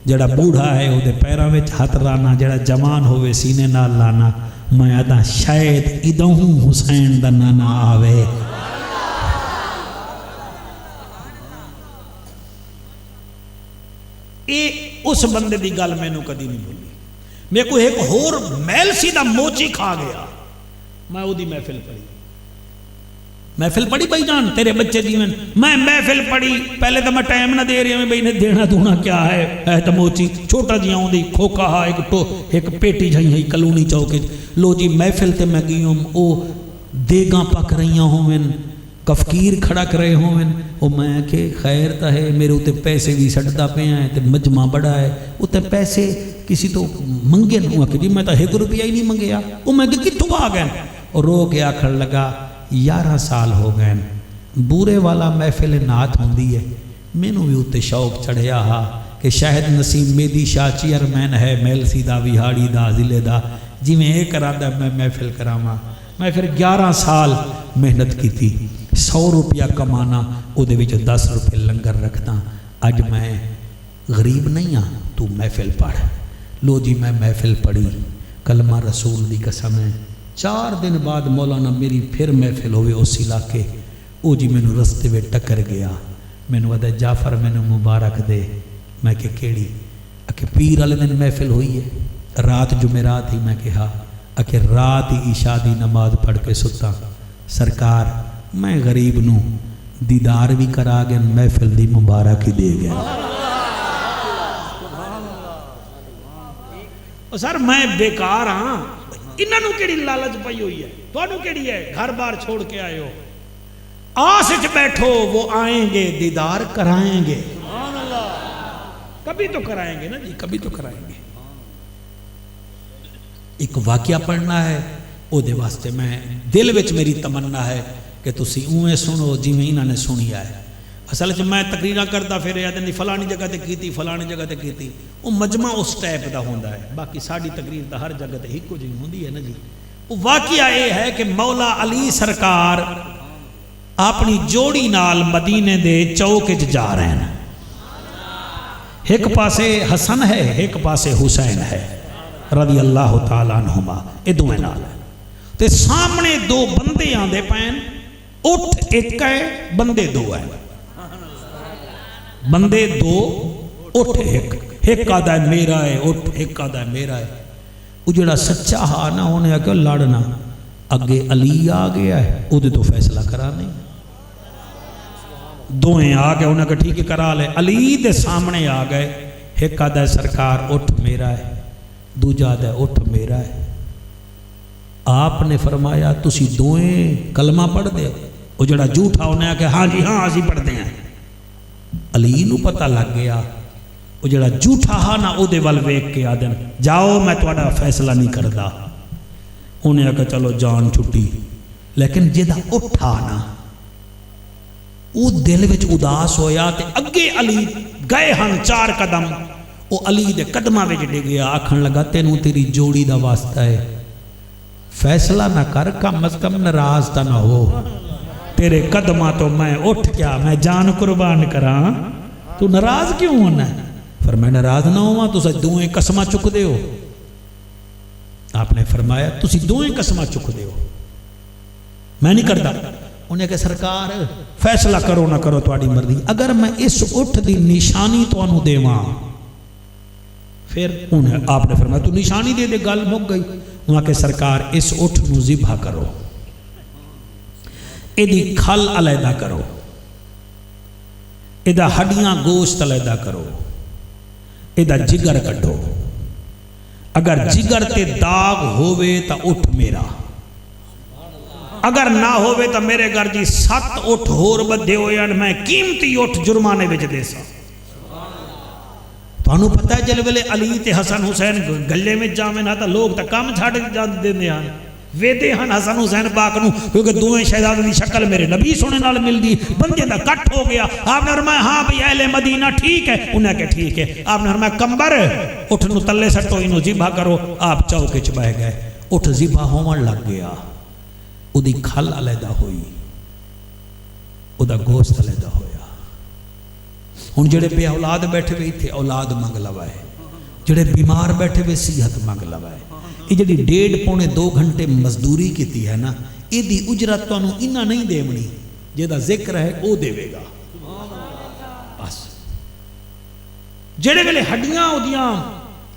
جڑا بوڑھا ہے وہ دے پیراں وچ ہاتھ لانا جڑا جوان ہوئے سینے نال لانا میں آدھا شاید ادوں حسین دا نانا آوے اے اس بندے دی گل میں نو کدی نہیں بھولی میں کوئی ایک ہور میل سیدھا موچی کھا گیا میں وہ دی محفل پڑھی بھائی جان تیرے بچے دیویں میں محفل پڑھی پہلے تو میں ٹائم نہ دے رہی ہوں بھائی نے دینا دونا کیا ہے تو موچی چھوٹا جی آؤں دی کھوکا ہا ایک پیٹی جائی ہے کلونی چوکے لو جی محفل تے میں گئی ہوں او دیگاں پک رہیاں ہوں کفکیر کھڑا کرے ہوں او میں کہ خیر تا ہے میرے ہوتے پیسے بھی سٹدا پہ ہیں تے مجمع بڑا ہے ہوتے پیسے کسی تو منگے نہ ہوا کہ جی میں تا 1 روپیہ ہی نہیں منگیا او میں کہ کتوں آ گئے اور رو کے آکھڑ لگا 11 سال ہو گئے بورے والا محفل نعت ہوندی ہے مینوں بھی ہوتے شوق چڑھیا ہا کہ شاہد نسیم میدی شاہ چیئرمین ہے میل سیدھا وہاڑی دا ضلع دا جی میں ایک ارادہ میں محفل کراواں میں پھر 11 سال محنت کی تھی 100 روپیہ کمانا او دے وچ 10 روپے لنگر رکھتا اج میں غریب نہیں ہاں تو محفل پڑھ لو جی میں محفل پڑھی کلمہ رسول دی قسم ہے 4 دن بعد مولانا میری پھر محفل ہوئے اس علاقے او جی میں نو رستے میں ٹکر گیا میں نو ودہ جعفر میں نو مبارک دے میں کہ کیڑی اکھے پیر والے دن محفل ہوئی ہے رات جمعرات ہی میں کہا اکھے رات ہی عشاء دی نماز پڑھ کے ستا سرکار میں غریب نو دیدار بھی کرا گیا محفل دی مبارک ہی دے گیا سر میں بیکار ہاں انہاں نو کیڑی لالچ پئی ہوئی ہے تانوں کیڑی ہے گھر بار چھوڑ کے آئے ہو آس وچ بیٹھو وہ آئیں گے دیدار کرائیں گے کبھی تو کرائیں گے نا جی کبھی تو کرائیں گے ایک واقعہ پڑھنا ہے او دے واسطے میں دل وچ میری تمنا ہے کہ تسی اویں سنو جی میں انہاں نے سنیا ہے اصل وچ میں تقریراں کردا پھر یاد فلانی جگہ تے کیتی فلانی جگہ تے کیتی او مجمع اس ٹائپ دا ہوندا ہے باقی ساڈی تقریر دا ہر جگہ تے ہکو جہی ہوندی ہے نا جی او واقعہ یہ ہے کہ مولا علی سرکار اپنی جوڑی نال مدینے دے چوک وچ جا رہے ہیں ایک پاسے حسن ہے ایک پاسے حسین ہے رضی اللہ تعالیٰ عنہما اے دوئے نال تے سامنے 2 بندے آندے پین اٹھ ایک ہے بندے 2 ہیں بندے 2 اٹھ ایک آدھا ہے میرا ہے اٹھ ایک آدھا ہے میرا ہے وہ جڑا سچا ہاں نہ ہونے کہ لڑنا اگے علی آ گیا ہے وہ دے تو فیصلہ کرا نہیں دوئیں آ گئے انہیں کہ ٹھیک ہے کرا لے علی دے سامنے آ گئے ایک آدھا ہے سرکار اٹھ میرا ہے دوجا آدھا ہے اٹھ میرا ہے آپ نے فرمایا تسی دوئیں کلمہ پڑھ دے وہ جڑا جھوٹا ہونے کہ ہاں جی ہاں اسی پڑھ دے ہیں علی نو پتہ لگ گیا وہ جڑا جھوٹا ہاں نا او دے وال ویک کے آدھن جاؤ میں تواڈا فیصلہ نہیں کردا انہیں کہا چلو جان چھٹی لیکن جدا اٹھا نا او دل وچ اداس ہویا تے اگے علی گئے ہن 4 قدم او علی دے قدمہ وچ ڈگ گیا آکھن لگا تینوں تیری جوڑی دا واسطہ ہے فیصلہ نہ کر کم از کم ناراض تا نہ ہو تیرے قدمہ تو میں اٹھ کیا میں جان قربان کراں تو ناراض کیوں ہونا ہے فرمایا ناراض نہ ہوا تو سچ دوئیں قسمہ چک دے ہو آپ نے فرمایا تسی دوئیں قسمہ چک دے ہو میں نہیں کرتا انہیں کہ سرکار فیصلہ کرو نہ کرو تواڈی مرضی، اگر میں اس اٹھ دی نشانی تانوں دیواں پھر انہیں آپ نے فرمایا تو نشانی دے دے، گل مک گئی۔ وہاں کہ سرکار اس اٹھ نو ذبح کرو، ایدی کھل علیحدہ کرو، ایدہ ہڈیاں گوشت علیحدہ کرو، ایدہ جگر کٹو، اگر جگر تے داغ ہوئے تا اٹھ میرا، اگر نہ ہوئے تا میرے گھر جی 7 اٹھ ہور بدھے ہوئے ہیں، میں قیمتی اٹھ جرمانے بچ دے سا۔ تو انہوں پتہ ہے جلے ویلے علی تے حسن حسین گلے میں جامن آتا لوگ تا کام چھاڑ جان دے دے ہیں ویدے ہن حسن حسین پاک نو، کیونکہ دوئیں شہزادہ دی شکل میرے نبی سونے نال مل دی، بندے دا کٹ ہو گیا۔ آپ نے فرمایا ہاں بھی اہل مدینہ ٹھیک ہے، انہیں کہ ٹھیک ہے۔ آپ نے فرمایا کمبر اٹھ نو تلے سٹو انہوں ذبح کرو، آپ چوکے چ بہ گئے، اٹھ ذبح ہون لگ گیا، او دی کھل علیحدہ ہوئی، او دا گوشت علیحدہ ہویا۔ ہن جڑے بے اولاد بیٹھے ہوئے تھے اولاد منگ لوائے، جڑے بیمار بیٹھے ہوئے صحت منگ لوائے۔ یہ جڑی 1.5-2 گھنٹے مزدوری کیتی ہے نا، یہ دی اجرت تو انہوں انہاں نہیں دے منی، جیدہ ذکر ہے او دے وے گا بس۔ جڑے ویلے ہڈیاں ہو دیاں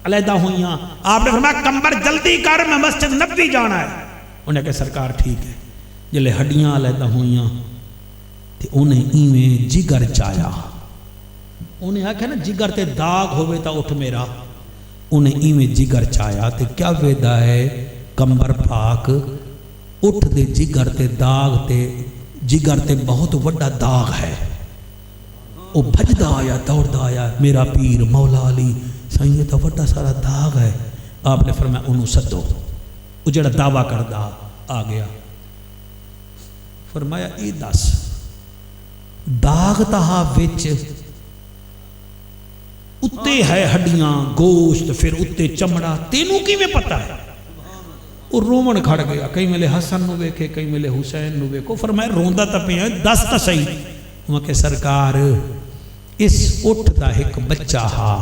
علیحدہ ہوئیاں، آپ نے فرمایا کمبر جلدی کر میں مسجد نبوی جانا ہے۔ انہیں کہ سرکار ٹھیک ہے، جلے ہڈیاں علیحدہ ہوئیاں تے انہیں ایویں جگر چایا، انہیں آکھا نا جگر تے داغ ہوئے تا اٹھ میرا، انہیں ایویں جگر چایا تے کیا ویدہ ہے کمبر پاک اٹھ دے جگر تے داغ تے جگر تے بہت وڈا داغ ہے، وہ بھجدہ آیا دوڑدہ آیا میرا پیر مولا علی سائیں یہ تا وڈا سارا داغ ہے۔ آپ نے فرمایا انہوں سدو، وہ جڑا دعویٰ کردہ آ گیا، فرمایا ای دس داغ تہا وچ اتے ہے ہڈیاں گوشت پھر اتے چمڑا تینوں کی میں پتا ہے؟ وہ رومن کھڑ گیا، کئی ملے حسن نو ویکھے کئی ملے حسین نو ویکھو، فرمایا روندہ تپے ہیں دس تا صحیح۔ وہاں کہ سرکار اس اٹھ دا ایک بچہ ہا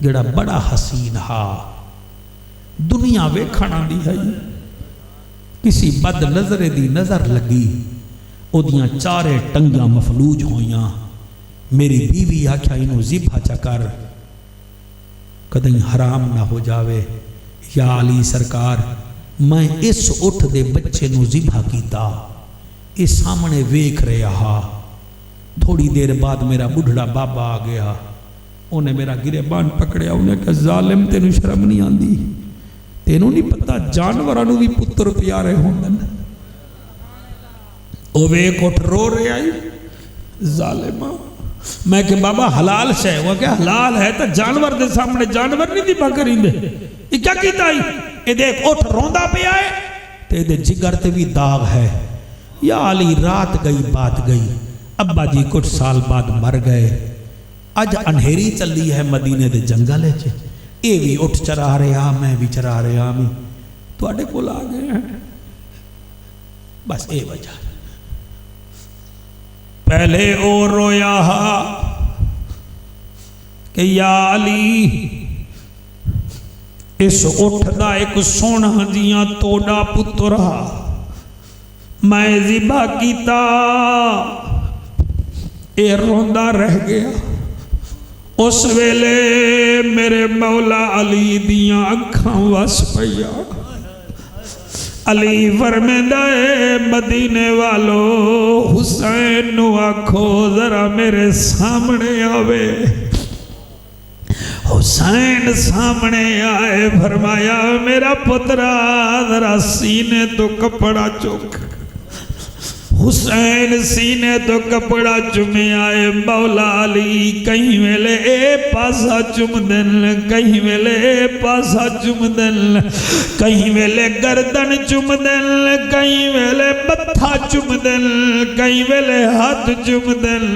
جڑا بڑا حسین ہا، دنیا ویکھنا دی ہے، کسی بد نظر دی نظر لگی، او دیاں چارے ٹنگیاں مفلوج ہویاں، میری بیوی آکھیا انہوں ذبح چکر کدیں حرام نہ ہو جاوے، یا علی سرکار میں اس اٹھ دے بچے نو ذبح کیتا، اس سامنے ویکھ رہا، تھوڑی دیر بعد میرا بڑھڑا بابا آ گیا، انہیں میرا گریبان پکڑیا، انہیں کہا ظالم تینوں شرم نہیں آندی، تینوں نہیں پتا جانورانوں بھی پتر پیارے ہوندن، او ویک اٹھ رو رہے آئی ظالمہ، میں کہ بابا حلال شے، وہ کہ حلال ہے تو جانور دے سامنے جانور نہیں دی بکریں دے، یہ کیا کیتا ہی؟ یہ دیکھ اٹھ روندہ پہ آئے تے دے جگر تے بھی داغ ہے، یا علی رات گئی بات گئی، ابا جی کچھ سال بعد مر گئے، اج انہیری چلی ہے مدینے دے جنگل ہے، اے بھی اٹھ چرا رہا میں بھی چرا رہا میں تو اڈے کو لا گئے ہیں، بس اے وجہ پہلے او رویا کہ یا علی اس اٹھ دا ایک سونا جیاں توڑا پترا میں ذبح کیتا، اے روندہ رہ گیا، اس ویلے میرے مولا علی دیاں اکھاں وس پیا، علی فرمیندہ اے مدینے والو حسین نو آکھو ذرا میرے سامنے آوے، حسین سامنے آئے، فرمایا میرا پترا ذرا سینے تو کپڑا چوک، حسین سینے تو کپڑا چمے آئے، مولا علی کہیں ویلے اے پاسا چم دن، کہیں ویلے اے پاسا چم دن، کہیں ویلے گردن چم دن، کہیں ویلے متھا چم دن، کہیں ویلے ہاتھ چم دن،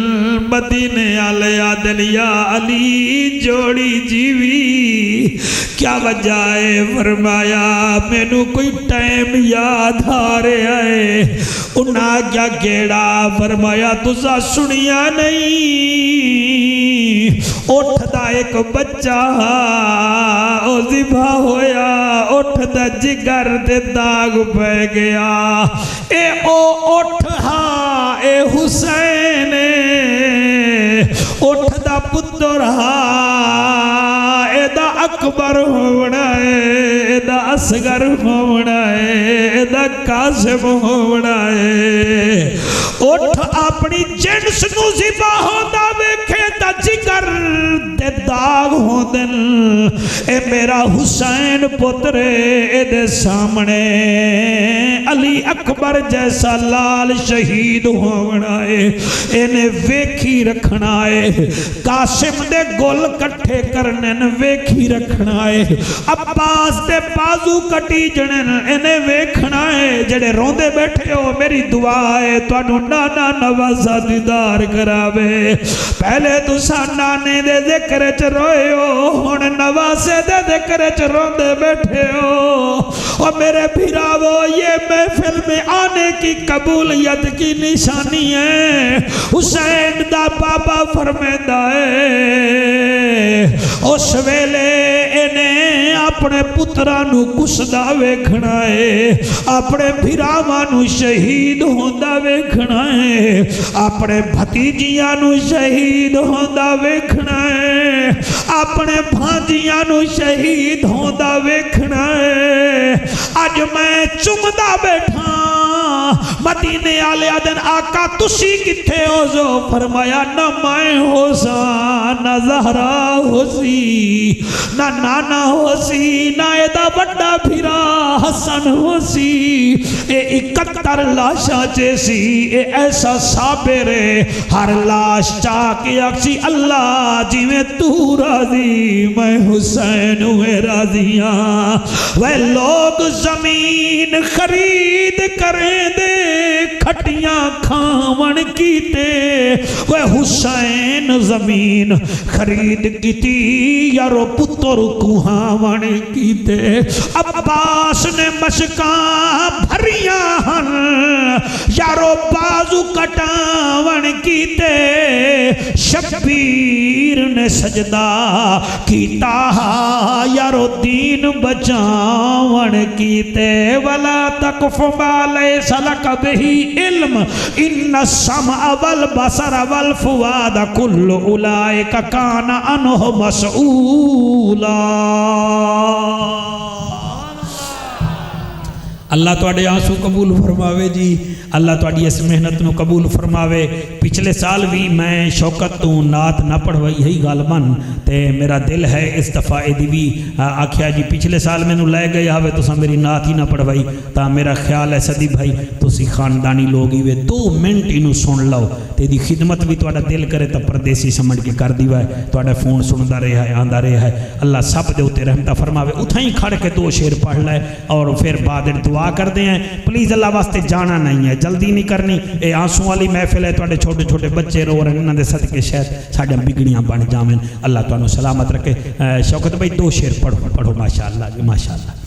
مدینے آلے آدن یا علی جوڑی جیوی کیا وجہ ہے؟ فرمایا میں نو کوئی ٹائم یاد آ رہے آئے، انہاں گیا گیڑا فرمایا تسا سنیا نہیں اٹھ دا ایک بچہ او ذبح ہویا اٹھ دا جگر دے داغ پہ گیا اے او اٹھ ہاں اے حسین اٹھ دا پتر ہاں اے دا اکبر ہونا ہے اے دا اصغر ہونا ہے اے دا قاسم ہونا ہے اٹھ اپنی جنس نو ذبح ہوندا ویکھے دا جگر دے داغ ہوندن اے میرا حسین پتر اے دے سامنے علی اکبر جیسا لال شہید ہونا ہے انہیں ویکھی رکھنا ہے قاسم دے گل کٹھے کرنن ویکھی رکھنا ہے عباس دے بازو کٹی جنن انہیں ویکھنا ہے جڑے روندے بیٹھے ہو میری دعا ہے تو انہوں نانا نوازہ دیدار کراوے پہلے تو سا نانے دے ذکر چ روئے ہو ہن نوازے دے ذکر چ روندے بیٹھے ہو اور میرے بھراوو یہ محفل میں آنے کی قبولیت کی نشانی ہے حسین دا بابا فرمیندہ ہے اس ویلے انہیں اپنے پترانو کسدا ویکھنا ہے اپنے بھراوانو شہید ہوندہ ویکھنا ہے اپنے بھتیجیانو شہید ہوندہ ویکھنا ہے اپنے بھانجیانو شہید ہوندہ ویکھنا ہے آج میں چمدہ بیٹھا مدینے آلے آدن آقا تسی کتھے ہو جو فرمایا نہ میں ہو سا نہ زہرا ہو سی نہ نانا ہو سی نہ ایدہ بڑا بھیرا حسن ہو سی اے 71 لاشا جیسی اے ایسا صابرے ہر لاش چاکے اکسی اللہ جی میں تو راضی میں حسین ہوئے راضیاں وہ لوگ زمین خرید کریں دے کھٹیاں کھاون کیتے وہ حسین زمین خرید کیتی یارو پتر کوہاون کیتے عباس نے مشکاں بھریاں ہن یارو بازو کٹاون کیتے شبیر نے سجدہ کیتا یارو دین بچاون کیتے ولا تقف ما لیس لک بہی علم ان السمع والبصر والفؤاد کل اولئک کان عنہ مسئولا اللہ توڑے آنسو قبول فرماوے جی اللہ توڑی اس محنت نو قبول فرماوے پچھلے سال بھی میں شوکت تو نات نہ پڑھوائی یہی غالباً تے میرا دل ہے اس دفعہ دی بھی آکھیا جی پچھلے سال میں نو لے گئے ہوئے تو سا میری نات ہی نہ پڑھوائی تا میرا خیال ہے صدی بھائی تو سی خاندانی لوگی ہوئے 2 منٹ انو سن لو تے دی خدمت بھی توڑا دل کرے تا پردیسی سمجھ کے کر دیوا ہے توڑا فون سندہ رہا ہے آندہ رہا ہے اللہ سب دے ہوتے رحمتہ فرماوے اتھائیں کھڑ کے 2 شیر پڑھ لائے اور پھر بعد دعا کر دیں ہیں پلیز اللہ واسطے جانا نہیں ہے جلدی نہیں کرنی اے آنسوں والی محفل ہے توڑے چھوٹے چھوٹے بچے رو رہے ہیں انہوں نے صدقے شاید ساڑھے بگڑیاں بن جامن اللہ تو انہوں سلامت رکھے شوکت بھائی 2 شیر پڑھو ماشاءاللہ ماشاءاللہ